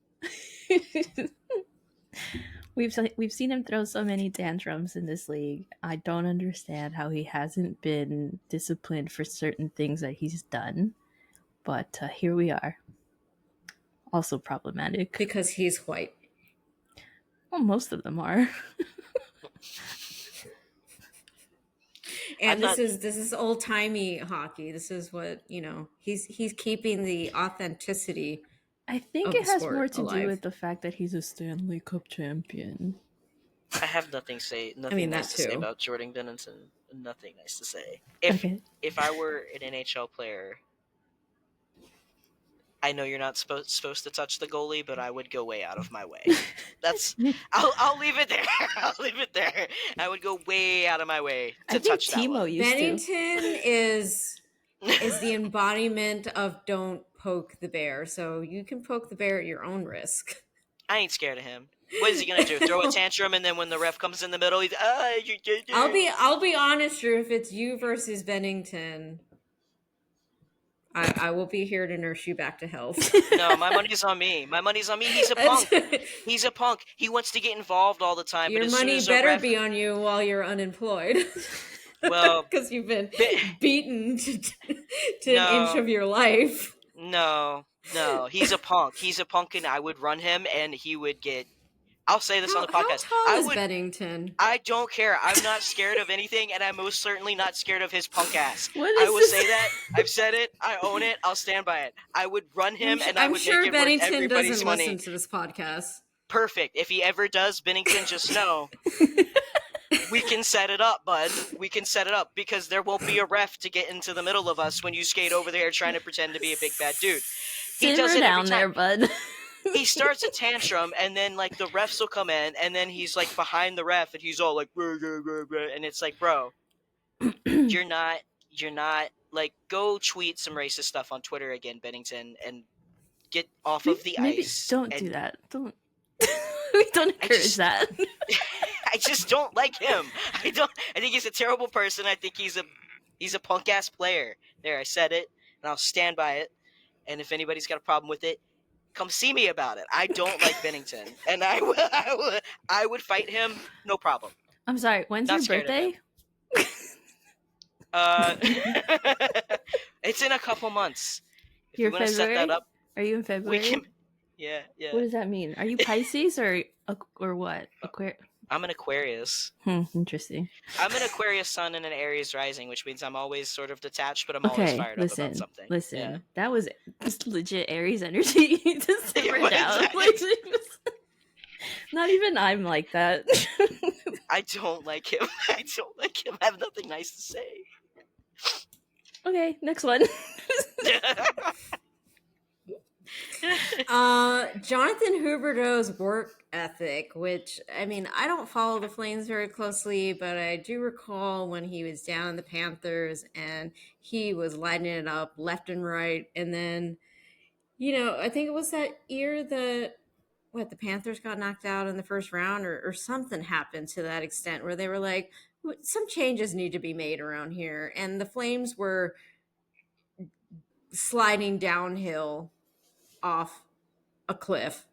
We've seen him throw so many tantrums in this league. I don't understand how he hasn't been disciplined for certain things that he's done. But here we are. Also problematic. Because he's white. Well, most of them are. And this is old timey hockey. This is what he's keeping the authenticity. I think it has more to do with the fact that he's a Stanley Cup champion. I have nothing say about Jordan Binnington. Nothing nice to say. If I were an NHL player, I know you're not supposed to touch the goalie, but I would go way out of my way. I'll leave it there. I'll leave it there. I would go way out of my way to touch that one. Bennington is the embodiment of don't poke the bear. So you can poke the bear at your own risk. I ain't scared of him. What is he gonna do? Throw a tantrum, and then when the ref comes in the middle, he's I'll be honest, Drew. If it's you versus Bennington, I will be here to nurse you back to health. No, my money's on me. My money's on me. He's a punk. He's a punk. He wants to get involved all the time. Your but as soon money as better a ref, be on you while you're unemployed. well, Because you've been bi- beaten to an inch no, of your life. no, he's a punk. He's a punk, and I would run him, and he would get. I'll say this on the How podcast. tall is Bennington? I don't care. I'm not scared of anything, and I'm most certainly not scared of his punk ass. What I is will this? say that. I've said it. I own it. I'll stand by it. I would run him, and I I'm would sure make it Bennington worth everybody's doesn't money. listen to this podcast. Perfect. If he ever does, Bennington, just know. We can set it up, bud. We can set it up because there won't be a ref to get into the middle of us when you skate over there trying to pretend to be a big bad dude. He does Simmer it down every there, time. bud. He starts a tantrum, and then like the refs will come in, and then he's like behind the ref, and he's all like, and it's like, bro, you're not like, go tweet some racist stuff on Twitter again, Bennington, and get off of the Maybe ice. don't and do that. Don't. We don't encourage that. I just don't like him. I think he's a terrible person. I think he's a punk ass player. There, I said it, and I'll stand by it. And if anybody's got a problem with it, come see me about it. I don't like Bennington, and I would fight him, no problem. I'm sorry. When's Not your scared of birthday? It's in a couple months. If You're you want to set that February? up, Are you in we February? can. Yeah. What does that mean? Are you Pisces or what? I'm an Aquarius. Interesting. I'm an Aquarius sun and an Aries rising, which means I'm always sort of detached, but I'm always fired up about something. Listen, Yeah. that was just legit Aries energy to simmer down. Exactly. Like, not even I'm like that. I don't like him. I have nothing nice to say. Okay, next one. Jonathan Huberdeau's work ethic, which, I mean, I don't follow the Flames very closely, but I do recall when he was down in the Panthers and he was lighting it up left and right. And then, I think it was that year the Panthers got knocked out in the first round or something happened to that extent where they were like, some changes need to be made around here. And the Flames were sliding downhill off a cliff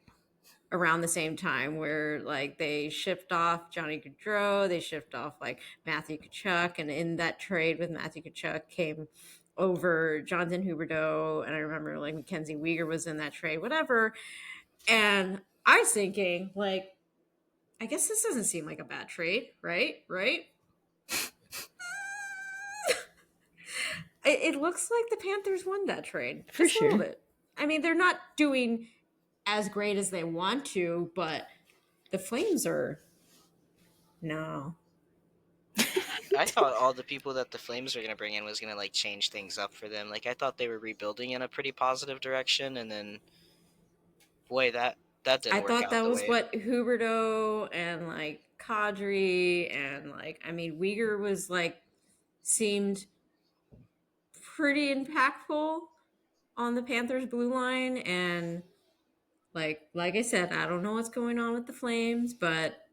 around the same time where like they shipped off Johnny Gaudreau, they shipped off like Matthew Tkachuk, and in that trade with Matthew Tkachuk came over Jonathan Huberdeau, and I remember like Mackenzie Weegar was in that trade, whatever. And I was thinking, like, I guess this doesn't seem like a bad trade, right? It looks like the Panthers won that trade. For just sure. a little bit. I mean, they're not doing as great as they want to, but the Flames are no. I thought all the people that the Flames were going to bring in was going to like change things up for them. Like I thought they were rebuilding in a pretty positive direction, and then boy, that didn't work out. I thought that the was way. what Huberdeau and like Kadri and like, I mean, Weegar was like seemed pretty impactful on the Panthers blue line, and like I said, I don't know what's going on with the Flames, but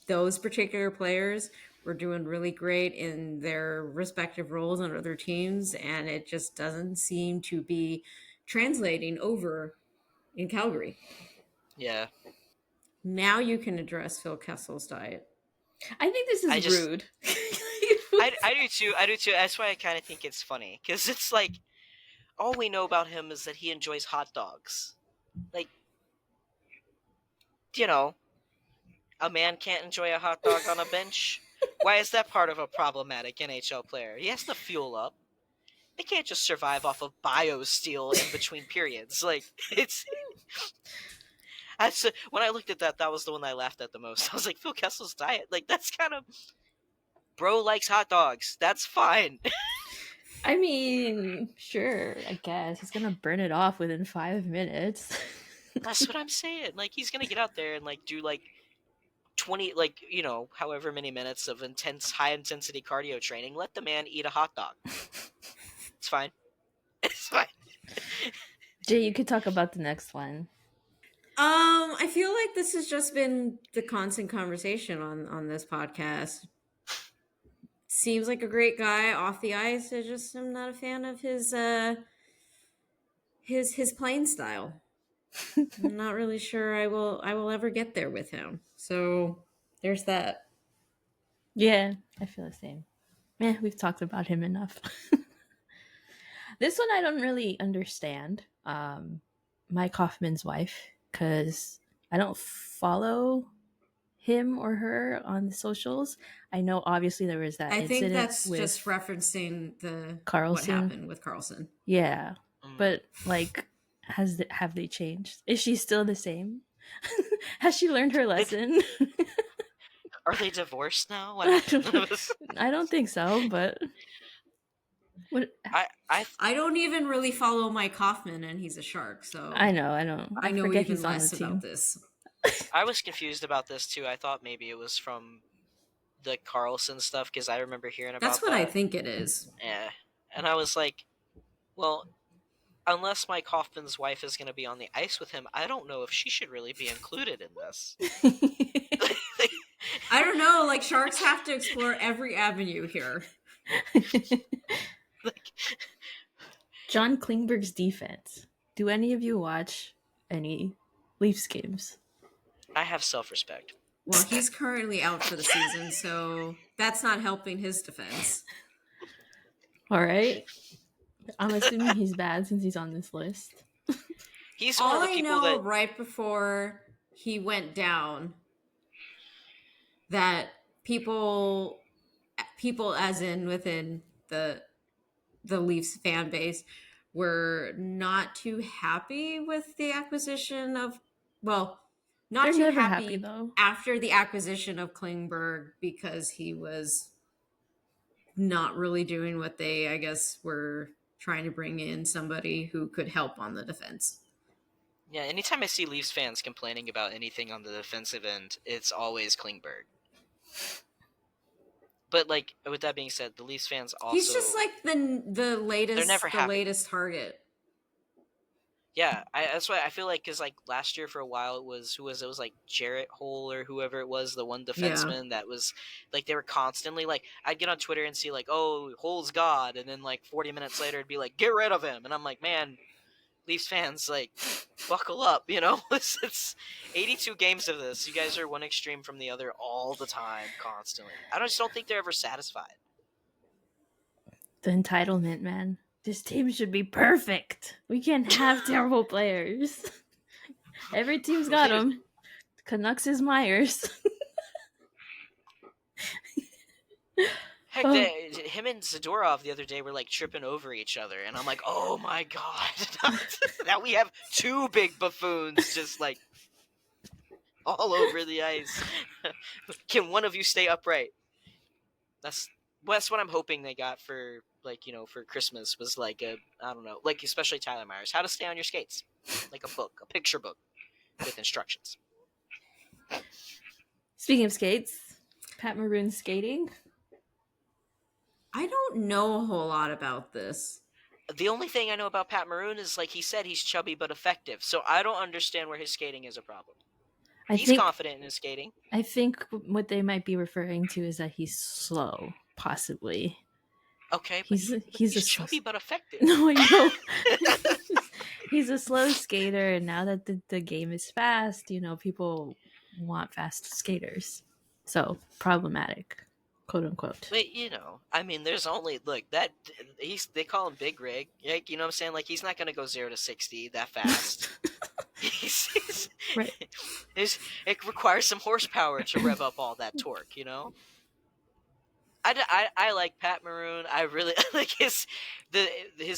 those particular players were doing really great in their respective roles on other teams, and it just doesn't seem to be translating over in Calgary. Yeah. Now you can address Phil Kessel's diet. I think this is rude. I do too. That's why I kind of think it's funny, because it's like all we know about him is that he enjoys hot dogs. Like, a man can't enjoy a hot dog on a bench. Why is that part of a problematic NHL player? He has to fuel up. They can't just survive off of BioSteel in between periods. Like, when I looked at that was the one I laughed at the most. I was like, Phil Kessel's diet? Like, that's kind of... Bro likes hot dogs. That's fine. I mean, sure, I guess. He's going to burn it off within 5 minutes. That's what I'm saying. Like, he's going to get out there and, like, do, like, 20, like, however many minutes of high-intensity cardio training. Let the man eat a hot dog. It's fine. It's fine. Jay, you could talk about the next one. I feel like this has just been the constant conversation on this podcast seems like a great guy off the ice. I just am not a fan of his playing style. I'm not really sure I will ever get there with him. So there's that. Yeah, I feel the same. We've talked about him enough. This one I don't really understand. Mike Hoffman's wife, because I don't follow him or her on the socials. I know obviously there was that I think incident that's with just referencing what Carlson. happened with Carlson. Yeah, but like, have they changed? Is she still the same? Has she learned her lesson? Are they divorced now? What happened? I don't think so, but what? I don't even really follow Mike Hoffman, and he's a Shark, so I know. I know forget even he's on the less team. about this. I was confused about this too. I thought maybe it was from the Carlson stuff because I remember hearing about That's what that. I think it is. Yeah, and I was like, well, unless Mike Hoffman's wife is going to be on the ice with him, I don't know if she should really be included in this. I don't know. Like, Sharks have to explore every avenue here. Like, John Klingberg's defense. Do any of you watch any Leafs games? I have self-respect. Well, he's currently out for the season, so that's not helping his defense. All right. I'm assuming he's bad since he's on this list. He's All one of the I people know that right before he went down that people as in within the Leafs fan base were not too happy with the acquisition of not They're too never happy, happy, though. after the acquisition of Klingberg because he was not really doing what they, I guess, were trying to bring in somebody who could help on the defense. Yeah, anytime I see Leafs fans complaining about anything on the defensive end, it's always Klingberg. But like, with that being said, the Leafs fans also He's just like the latest target. Yeah, that's why I feel like, because like last year for a while it was like Jarrett Hole or whoever it was, the one defenseman that was like, they were constantly like, I'd get on Twitter and see like, oh, Hole's God, and then like 40 minutes later it'd be like, get rid of him, and I'm like, man, Leafs fans, like, buckle up, you know. It's 82 games of this. You guys are one extreme from the other all the time, constantly. I just don't think they're ever satisfied. The entitlement, man. This team should be perfect. We can't have terrible players. Every team's got them. Canucks is Myers. Heck, him and Zadorov the other day were like tripping over each other, and I'm like, oh my god. Now we have two big buffoons just like all over the ice. Can one of you stay upright? That's what I'm hoping they got for, like, you know, for Christmas, was like I don't know, like, especially Tyler Myers, how to stay on your skates, like a picture book with instructions. Speaking of skates, Pat Maroon's skating. I don't know a whole lot about this. The only thing I know about Pat Maroon is, like he said, he's chubby but effective, so I don't understand where his skating is a problem. He's confident in his skating. I think what they might be referring to is that he's slow, possibly. Okay, he's chubby but effective. No, I know. He's a slow skater, and now that the game is fast, you know, people want fast skaters. So problematic, quote unquote. But, you know, I mean, there's only, look, that they call him Big Rig, like, you know what I'm saying? Like, he's not gonna go 0 to 60 that fast. Right. It requires some horsepower to rev up all that torque, you know. I like Pat Maroon. I really like his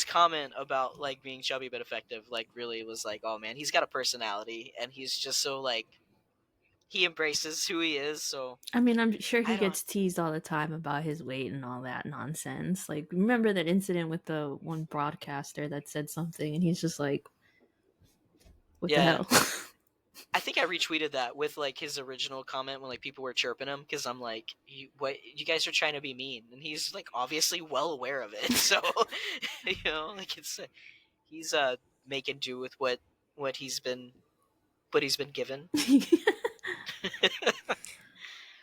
comment about like being chubby but effective. Like, really was like, oh man, he's got a personality, and he's just so like, he embraces who he is. So I mean, I'm sure he gets teased all the time about his weight and all that nonsense. Like, remember that incident with the one broadcaster that said something, and he's just like, what the hell? I think I retweeted that with like his original comment when like people were chirping him, because I'm like, what, you guys are trying to be mean, and he's like obviously well aware of it. So you know, like, he's making do with what he's been given.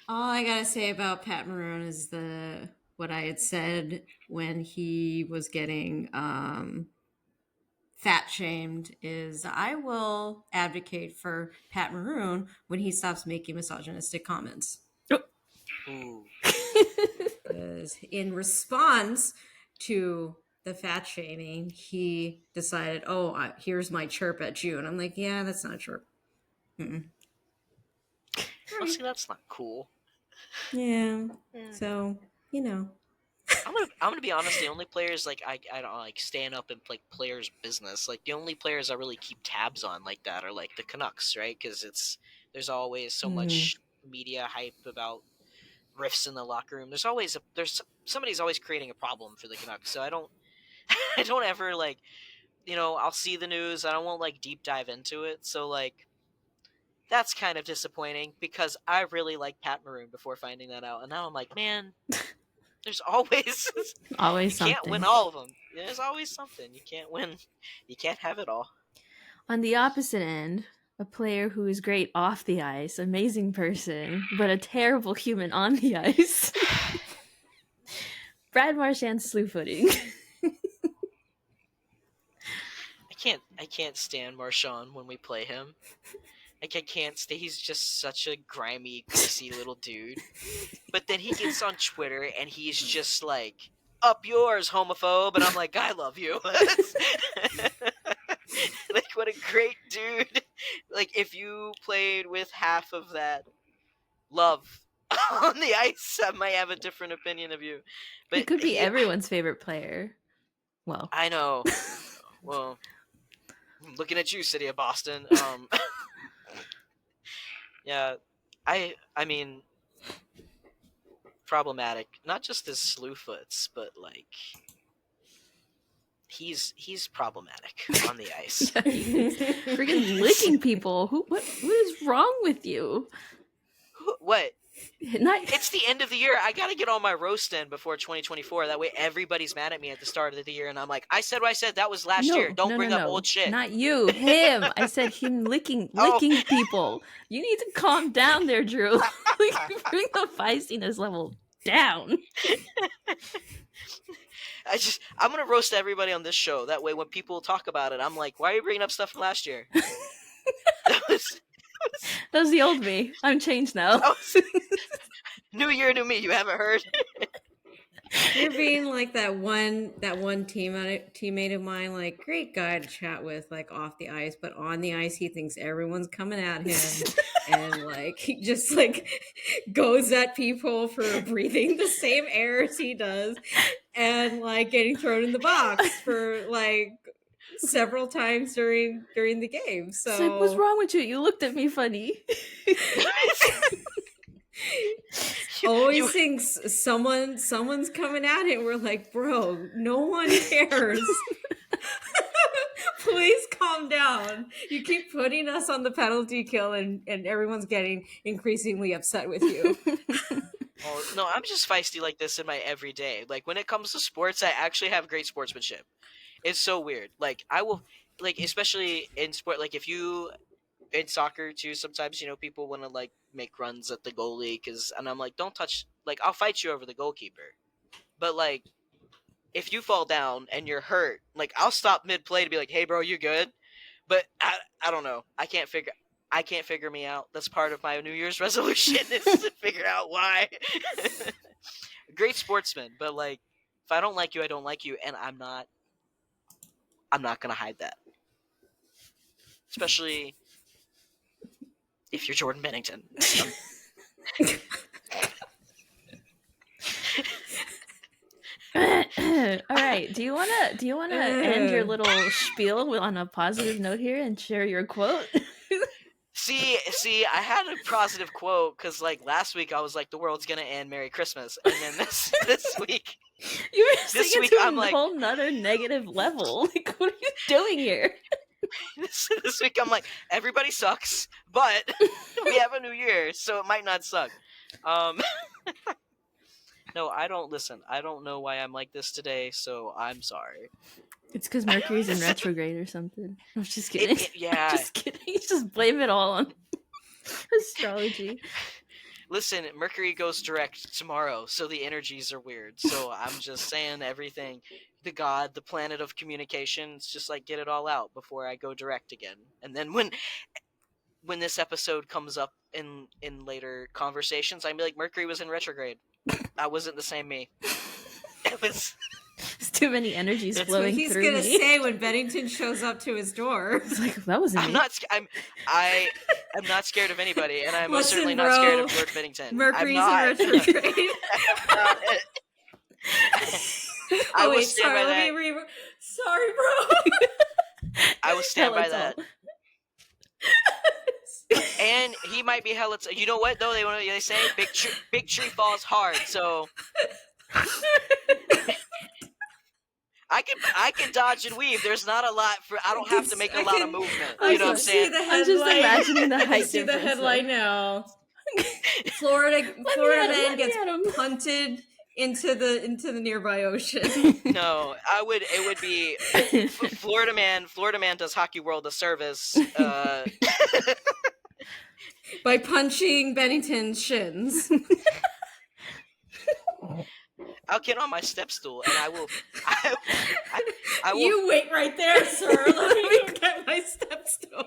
All I gotta say about Pat Maroon is the what I had said when he was getting fat shamed is I will advocate for Pat Maroon when he stops making misogynistic comments. Ooh. Because in response to the fat shaming, he decided, "Oh, here's my chirp at you," and I'm like, "Yeah, that's not a chirp." Mm-mm. Well, see, that's not cool. Yeah. Yeah. So you know. I'm gonna be honest. The only players like I don't like stand up and like players' business. Like the only players I really keep tabs on like that are like the Canucks, right? Because there's always so much media hype about rifts in the locker room. There's somebody's always creating a problem for the Canucks. So I don't I don't ever like I'll see the news. I don't want like deep dive into it. So like that's kind of disappointing because I really liked Pat Maroon before finding that out, and now I'm like, man, there's always Always you can't win something. all of them. There's always something. You can't win. You can't have it all. On the opposite end, a player who is great off the ice, amazing person, but a terrible human on the ice. Brad Marchand's slew footing. I can't stand Marchand when we play him. Like I can't stay. He's just such a grimy, greasy little dude. But then he gets on Twitter and he's just like, "Up yours, homophobe," and I'm like, "I love you." Like what a great dude. Like if you played with half of that love on the ice, I might have a different opinion of you. But He could be everyone's favorite player. Well, I know. Well, looking at you, City of Boston. Yeah, I mean, problematic. Not just his slew foots, but like he's problematic on the ice. freaking licking people. What is wrong with you? What? Not It's the end of the year. I gotta get on my roast in before 2024. That way, everybody's mad at me at the start of the year, and I'm like, I said what I said. That was last year. Don't bring up old shit. Not you, him. I said him licking people. You need to calm down there, Drew. Bring the feistiness level down. I'm gonna roast everybody on this show. That way, when people talk about it, I'm like, why are you bringing up stuff from last year? That was the old me. I'm changed now. New year, new me. You haven't heard? You're being like that one teammate of mine, like great guy to chat with, like off the ice, but on the ice he thinks everyone's coming at him, and like he just like goes at people for breathing the same air as he does, and like getting thrown in the box for like several times during the game. So it's like, what's wrong with you? You looked at me funny. always thinks someone's coming at him. We're like, bro, no one cares. Please calm down. You keep putting us on the penalty kill, and everyone's getting increasingly upset with you. Oh, no, I'm just feisty like this in my everyday. Like when it comes to sports, I actually have great sportsmanship. It's so weird. Like I will, like especially in sport, like if you in soccer too. Sometimes people want to like make runs at the goalie and I'm like, don't touch. Like I'll fight you over the goalkeeper, but like if you fall down and you're hurt, like I'll stop mid play to be like, hey bro, you good? But I don't know. I can't figure me out. That's part of my New Year's resolution is to figure out why. Great sportsman, but like if I don't like you, I don't like you, and I'm not gonna hide that. Especially if you're Jordan Bennington. All right. Do you wanna end your little spiel on a positive note here and share your quote? See, I had a positive quote because like last week I was like the world's gonna end, Merry Christmas, and then this week you were singing to a whole nother negative level. Like, what are you doing here? This week I'm like everybody sucks, but we have a new year, so it might not suck. No, I don't know why I'm like this today, so I'm sorry. It's because Mercury's in retrograde or something. I'm just kidding. Yeah. I'm just kidding. You just blame it all on astrology. Listen, Mercury goes direct tomorrow, so the energies are weird. So I'm just saying everything. The god, the planet of communications, just like get it all out before I go direct again. And then when this episode comes up in later conversations, I'm like, Mercury was in retrograde. I wasn't the same me. It was. There's too many energies That's what flowing he's through gonna me. say when Bennington shows up to his door. It's like, that wasn't me. I'm not scared of anybody, and I'm most Listen, certainly bro, not scared of George Bennington. Mercury's I'm not. in retrograde. I will wait, stand sorry, by let that. me sorry, bro. I will stand by Hell, that. it's And he might be hella. You know what though? They say big tree falls hard. So I can dodge and weave. There's not a lot for. I don't have to make a lot of movement. I You know can what I'm see saying? the I'm just headline. imagining the I height can see the difference, headline though. now. Florida at him, man let gets me at him. punted into the nearby ocean. No, it would be Florida man. Florida man does Hockey World a service. By punching Bennington's shins. I'll get on my step stool and I will. I will. You wait right there, sir. Let me go get my step stool.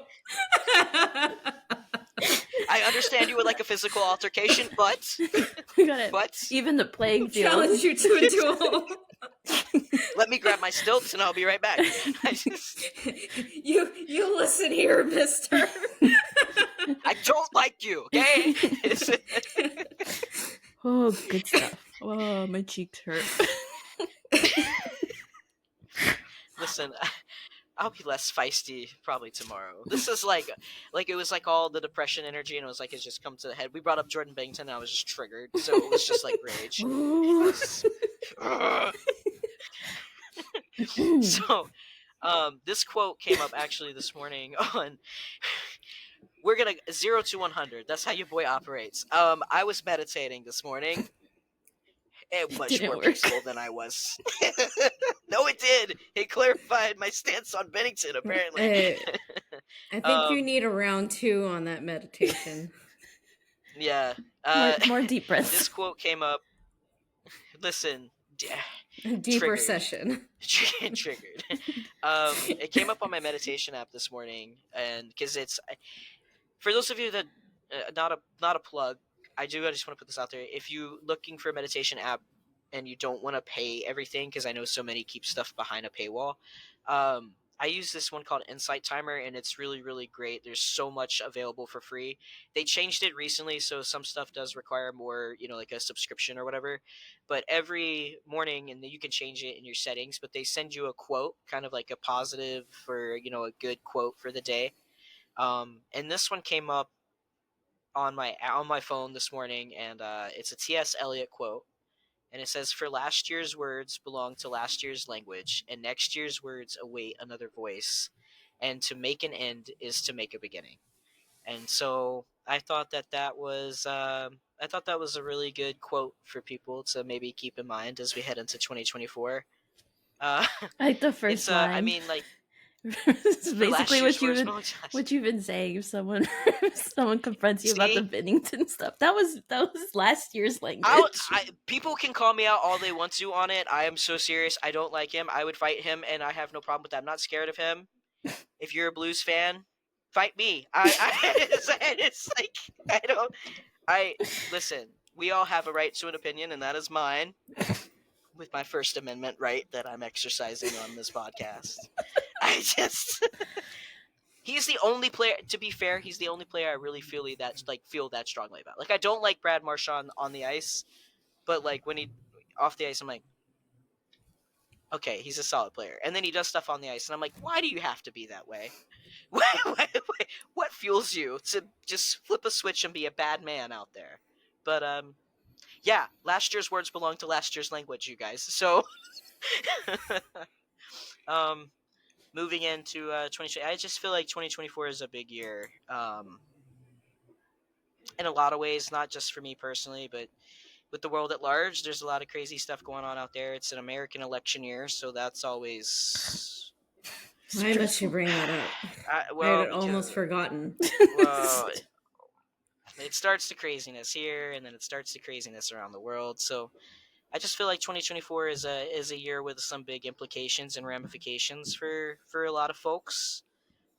I understand you would like a physical altercation, but We got it. but Even the playing field. Challenge you to a duel. let me grab my stilts and I'll be right back. You listen here, mister. I don't like you, okay? Oh, good stuff. Oh, my cheeks hurt. Listen, I'll be less feisty probably tomorrow. This is like it was like all the depression energy, and it was like it just come to the head. We brought up Jordan Bennington, and I was just triggered, so it was just like rage. So, this quote came up actually this morning on. We're gonna 0 to 100. That's how your boy operates. I was meditating this morning. It much Didn't more work. peaceful than I was. No, it did. It clarified my stance on Bennington, apparently. I think you need a round 2 on that meditation. Yeah. More deep breaths. This quote came up. Listen. A deeper Triggered. session. Triggered. It came up on my meditation app this morning, and because it's for those of you that not a plug. I just want to put this out there. If you looking for a meditation app and you don't want to pay everything, because I know so many keep stuff behind a paywall, I use this one called Insight Timer, and it's really, really great. There's so much available for free. They changed it recently, so some stuff does require more, like a subscription or whatever. But every morning, and you can change it in your settings, but they send you a quote, kind of like a positive or, a good quote for the day. And this one came up on my phone this morning, and it's a T.S. Eliot quote, and it says, "For last year's words belong to last year's language, and next year's words await another voice, and to make an end is to make a beginning." And so I thought that was a really good quote for people to maybe keep in mind as we head into 2024. I like the first line. I mean, like. It's basically what you've been saying. If someone confronts you about the Bennington stuff, that was last year's language. People can call me out all they want to on it. I am so serious. I don't like him. I would fight him, and I have no problem with that. I'm not scared of him. If you're a Blues fan, fight me. It's like listen. We all have a right to an opinion, and that is mine. With my First Amendment right that I'm exercising on this podcast. He's the only player, to be fair, he's the only player I really feel that strongly about. Like, I don't like Brad Marchand on the ice, but like when he off the ice, I'm like, okay, he's a solid player. And then he does stuff on the ice, and I'm like, why do you have to be that way? What fuels you to just flip a switch and be a bad man out there? But yeah, last year's words belong to last year's language, you guys. So, moving into 2020, I just feel like 2024 is a big year. In a lot of ways, not just for me personally, but with the world at large. There's a lot of crazy stuff going on out there. It's an American election year, so that's always. Why must you bring that up? I had almost forgotten. Well, it starts the craziness here, and then it starts the craziness around the world. So I just feel like 2024 is a year with some big implications and ramifications for a lot of folks.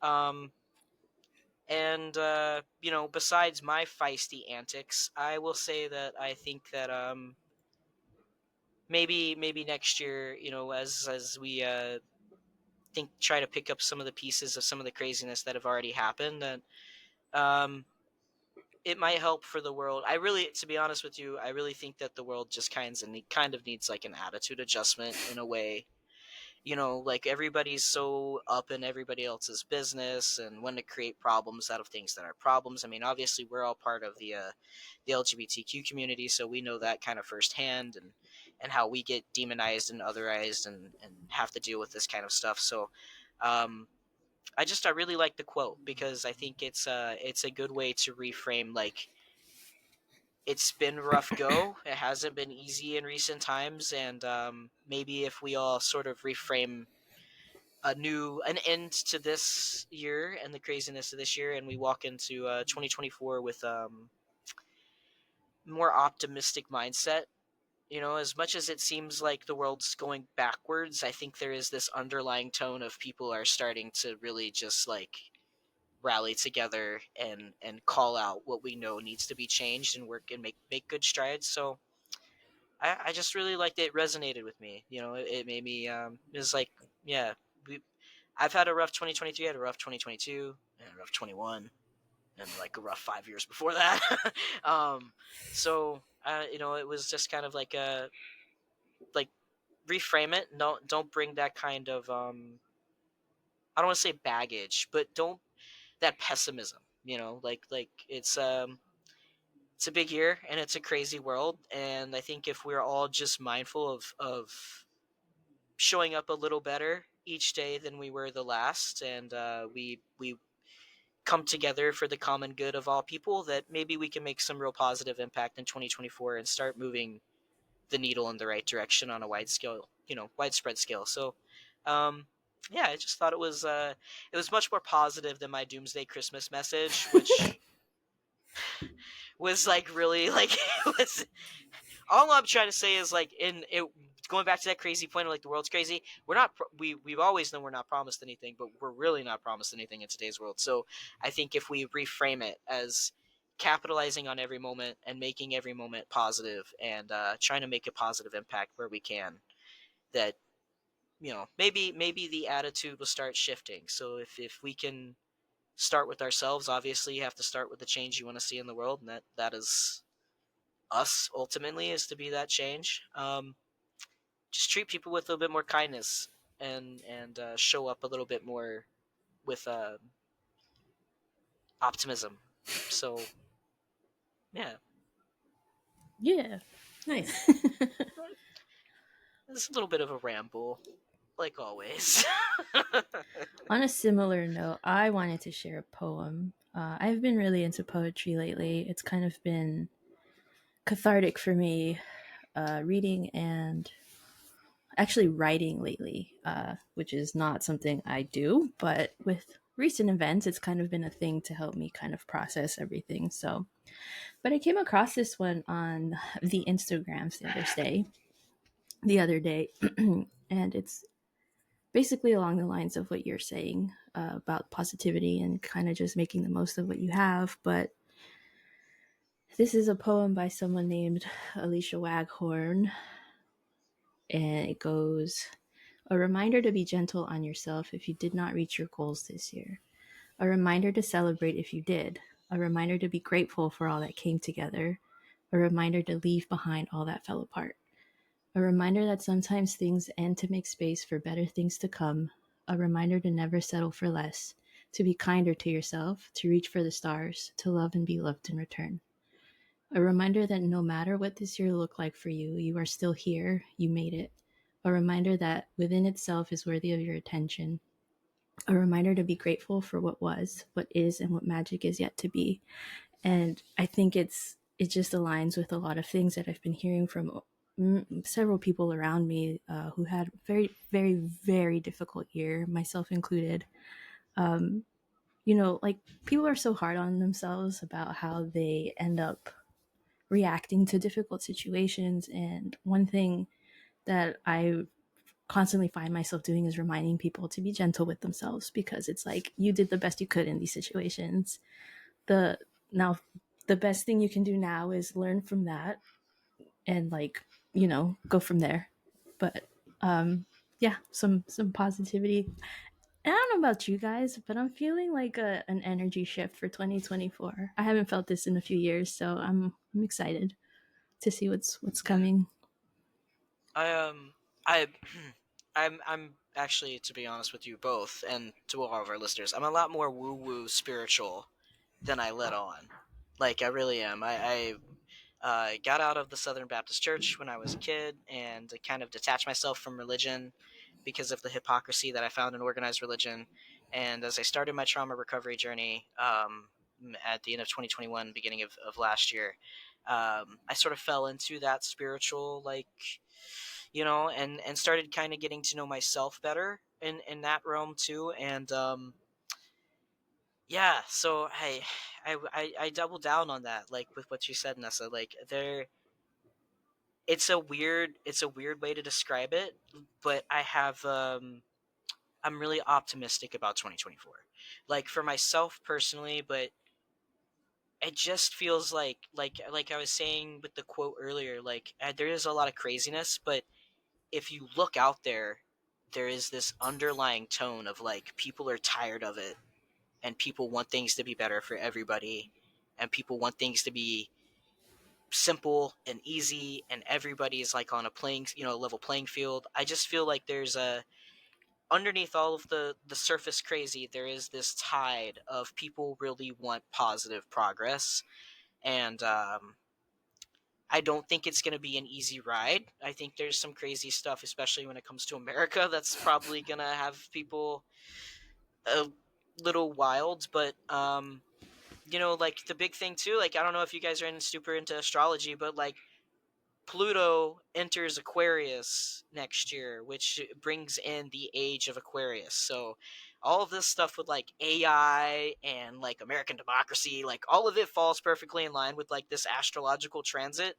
Um, and besides my feisty antics, I will say that I think that maybe next year, as we think try to pick up some of the pieces of some of the craziness that have already happened, that um, it might help for the world. I really, to be honest with you, I really think that the world just kind of needs like an attitude adjustment in a way. Like everybody's so up in everybody else's business and want to create problems out of things that are problems. I mean, obviously, we're all part of the LGBTQ community, so we know that kind of firsthand, and how we get demonized and otherized and have to deal with this kind of stuff. So, um, I really like the quote because I think it's a good way to reframe, like, it's been rough go. It hasn't been easy in recent times, and maybe if we all sort of reframe an end to this year and the craziness of this year, and we walk into 2024 with more optimistic mindset. As much as it seems like the world's going backwards, I think there is this underlying tone of people are starting to really just like rally together and call out what we know needs to be changed and work and make good strides. So I just really liked it. It resonated with me. It made me it was like, yeah, we I've had a rough 2023, I had a rough 2022, and a rough 21, and like a rough 5 years before that. um, so it was just kind of like a like reframe it. Don't bring that kind of I don't want to say baggage, but don't that pessimism. Like it's a big year and it's a crazy world, and I think if we're all just mindful of showing up a little better each day than we were the last, and we come together for the common good of all people, that maybe we can make some real positive impact in 2024 and start moving the needle in the right direction on a widespread scale. So, um, yeah, I just thought it was much more positive than my Doomsday Christmas message, which was like really like it was all I'm trying to say is like in it going back to that crazy point of like the world's crazy. We're not we've always known we're not promised anything, but we're really not promised anything in today's world. So I think if we reframe it as capitalizing on every moment and making every moment positive, and trying to make a positive impact where we can, that maybe the attitude will start shifting. So if we can start with ourselves, obviously you have to start with the change you want to see in the world, and that is us ultimately, is to be that change. Just treat people with a little bit more kindness, and show up a little bit more with optimism. So yeah, Yeah. Nice. it's a little bit of a ramble, like always. On a similar note, I wanted to share a poem. I've been really into poetry lately. It's kind of been cathartic for me, reading and actually writing lately, which is not something I do, but with recent events, it's kind of been a thing to help me kind of process everything. So, but I came across this one on the Instagrams the other day, and it's basically along the lines of what you're saying, about positivity and kind of just making the most of what you have. But this is a poem by someone named Alicia Waghorn, and it goes: a reminder to be gentle on yourself if you did not reach your goals this year. A reminder to celebrate if you did. A reminder to be grateful for all that came together. A reminder to leave behind all that fell apart. A reminder that sometimes things end to make space for better things to come. A reminder to never settle for less. To be kinder to yourself. To reach for the stars. To love and be loved in return. A reminder that no matter what this year looked like for you, you are still here. You made it. A reminder that within itself is worthy of your attention. A reminder to be grateful for what was, what is, and what magic is yet to be. And I think it just aligns with a lot of things that I've been hearing from several people around me, who had very, very, very difficult year, myself included. Um, you know, like people are so hard on themselves about how they end up reacting to difficult situations. And one thing that I constantly find myself doing is reminding people to be gentle with themselves, because it's like you did the best you could in these situations. The now the best thing you can do now is learn from that and, like, you know, go from there. But yeah, some positivity. And I don't know about you guys, but I'm feeling like an energy shift for 2024. I haven't felt this in a few years, so I'm excited to see what's coming. I I I'm actually, to be honest with you both and to all of our listeners, I'm a lot more woo woo spiritual than I let on. Like, I really am. I got out of the Southern Baptist Church when I was a kid and kind of detached myself from religion because of the hypocrisy that I found in organized religion. And as I started my trauma recovery journey at the end of 2021, beginning of last year, I sort of fell into that spiritual, like, and started kind of getting to know myself better in that realm too. And yeah, so I double down on that, like with what you said, Nessa. Like, it's a weird way to describe it, but I'm really optimistic about 2024. Like, for myself personally, but it just feels like I was saying with the quote earlier, like, there is a lot of craziness, but if you look out there, there is this underlying tone of, like, people are tired of it, and people want things to be better for everybody, and people want things to be simple and easy, and everybody's like on a level playing field. I just feel like there's a underneath all of the surface crazy, there is this tide of people really want positive progress. And I don't think it's going to be an easy ride. I think there's some crazy stuff, especially when it comes to America, that's probably going to have people a little wild. But like, the big thing too, like, I don't know if you guys are super into astrology, but, like, Pluto enters Aquarius next year, which brings in the age of Aquarius. So all of this stuff with, like, AI and, like, American democracy, like, all of it falls perfectly in line with, like, this astrological transit.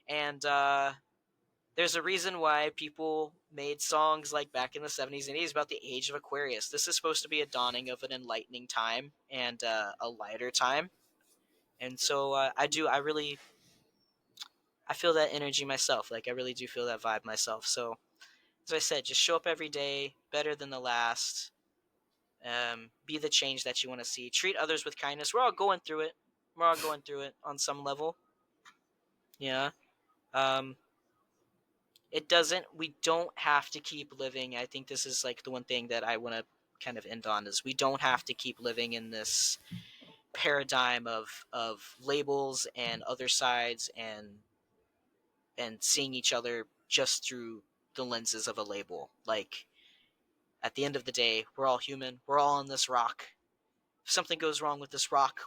And there's a reason why people made songs, like, back in the 70s and 80s about the age of Aquarius. This is supposed to be a dawning of an enlightening time and a lighter time. And so I feel that energy myself. Like, I really do feel that vibe myself. So, as I said, just show up every day better than the last. Be the change that you want to see. Treat others with kindness. We're all going through it. We're all going through it on some level. Yeah. Um, we don't have to keep living. I think this is, like, the one thing that I want to kind of end on is we don't have to keep living in this paradigm of labels and other sides and seeing each other just through the lenses of a label. Like, at the end of the day, we're all human. We're all on this rock. If something goes wrong with this rock,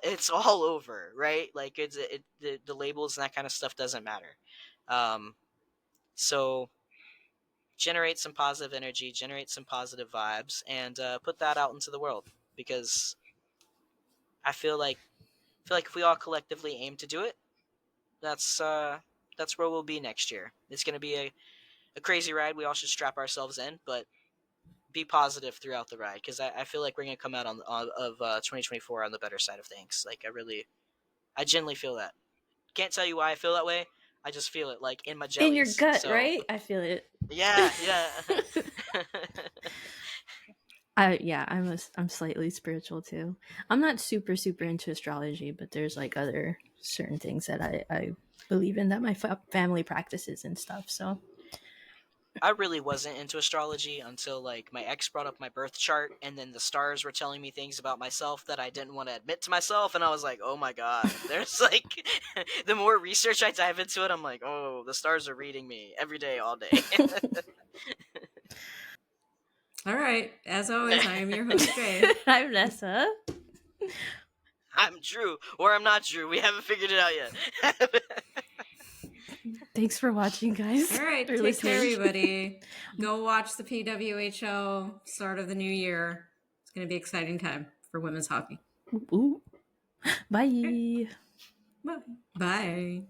it's all over, right? Like, the labels and that kind of stuff doesn't matter. So generate some positive energy, generate some positive vibes, and put that out into the world, because I feel like if we all collectively aim to do it, that's where we'll be next year. It's going to be a crazy ride. We all should strap ourselves in, but be positive throughout the ride, because I feel like we're going to come out of 2024 on the better side of things. Like, I genuinely feel that. Can't tell you why I feel that way. I just feel it, like, in my jellies. In your gut, So, right? I feel it. yeah. I'm slightly spiritual too. I'm not super into astrology, but there's, like, other certain things that I believe in that my family practices and stuff. So I really wasn't into astrology until, like, my ex brought up my birth chart, and then the stars were telling me things about myself that I didn't want to admit to myself, and I was like, oh my god. There's, like, the more research I dive into it, I'm like, oh, the stars are reading me every day, all day. All right. As always, I am your host, Jay. I'm Nessa. I'm Drew, or I'm not Drew. We haven't figured it out yet. Thanks for watching, guys. All right. Take care, everybody. Go watch the PWHL start of the new year. It's going to be an exciting time. for women's hockey. Ooh. Bye. Bye. Bye.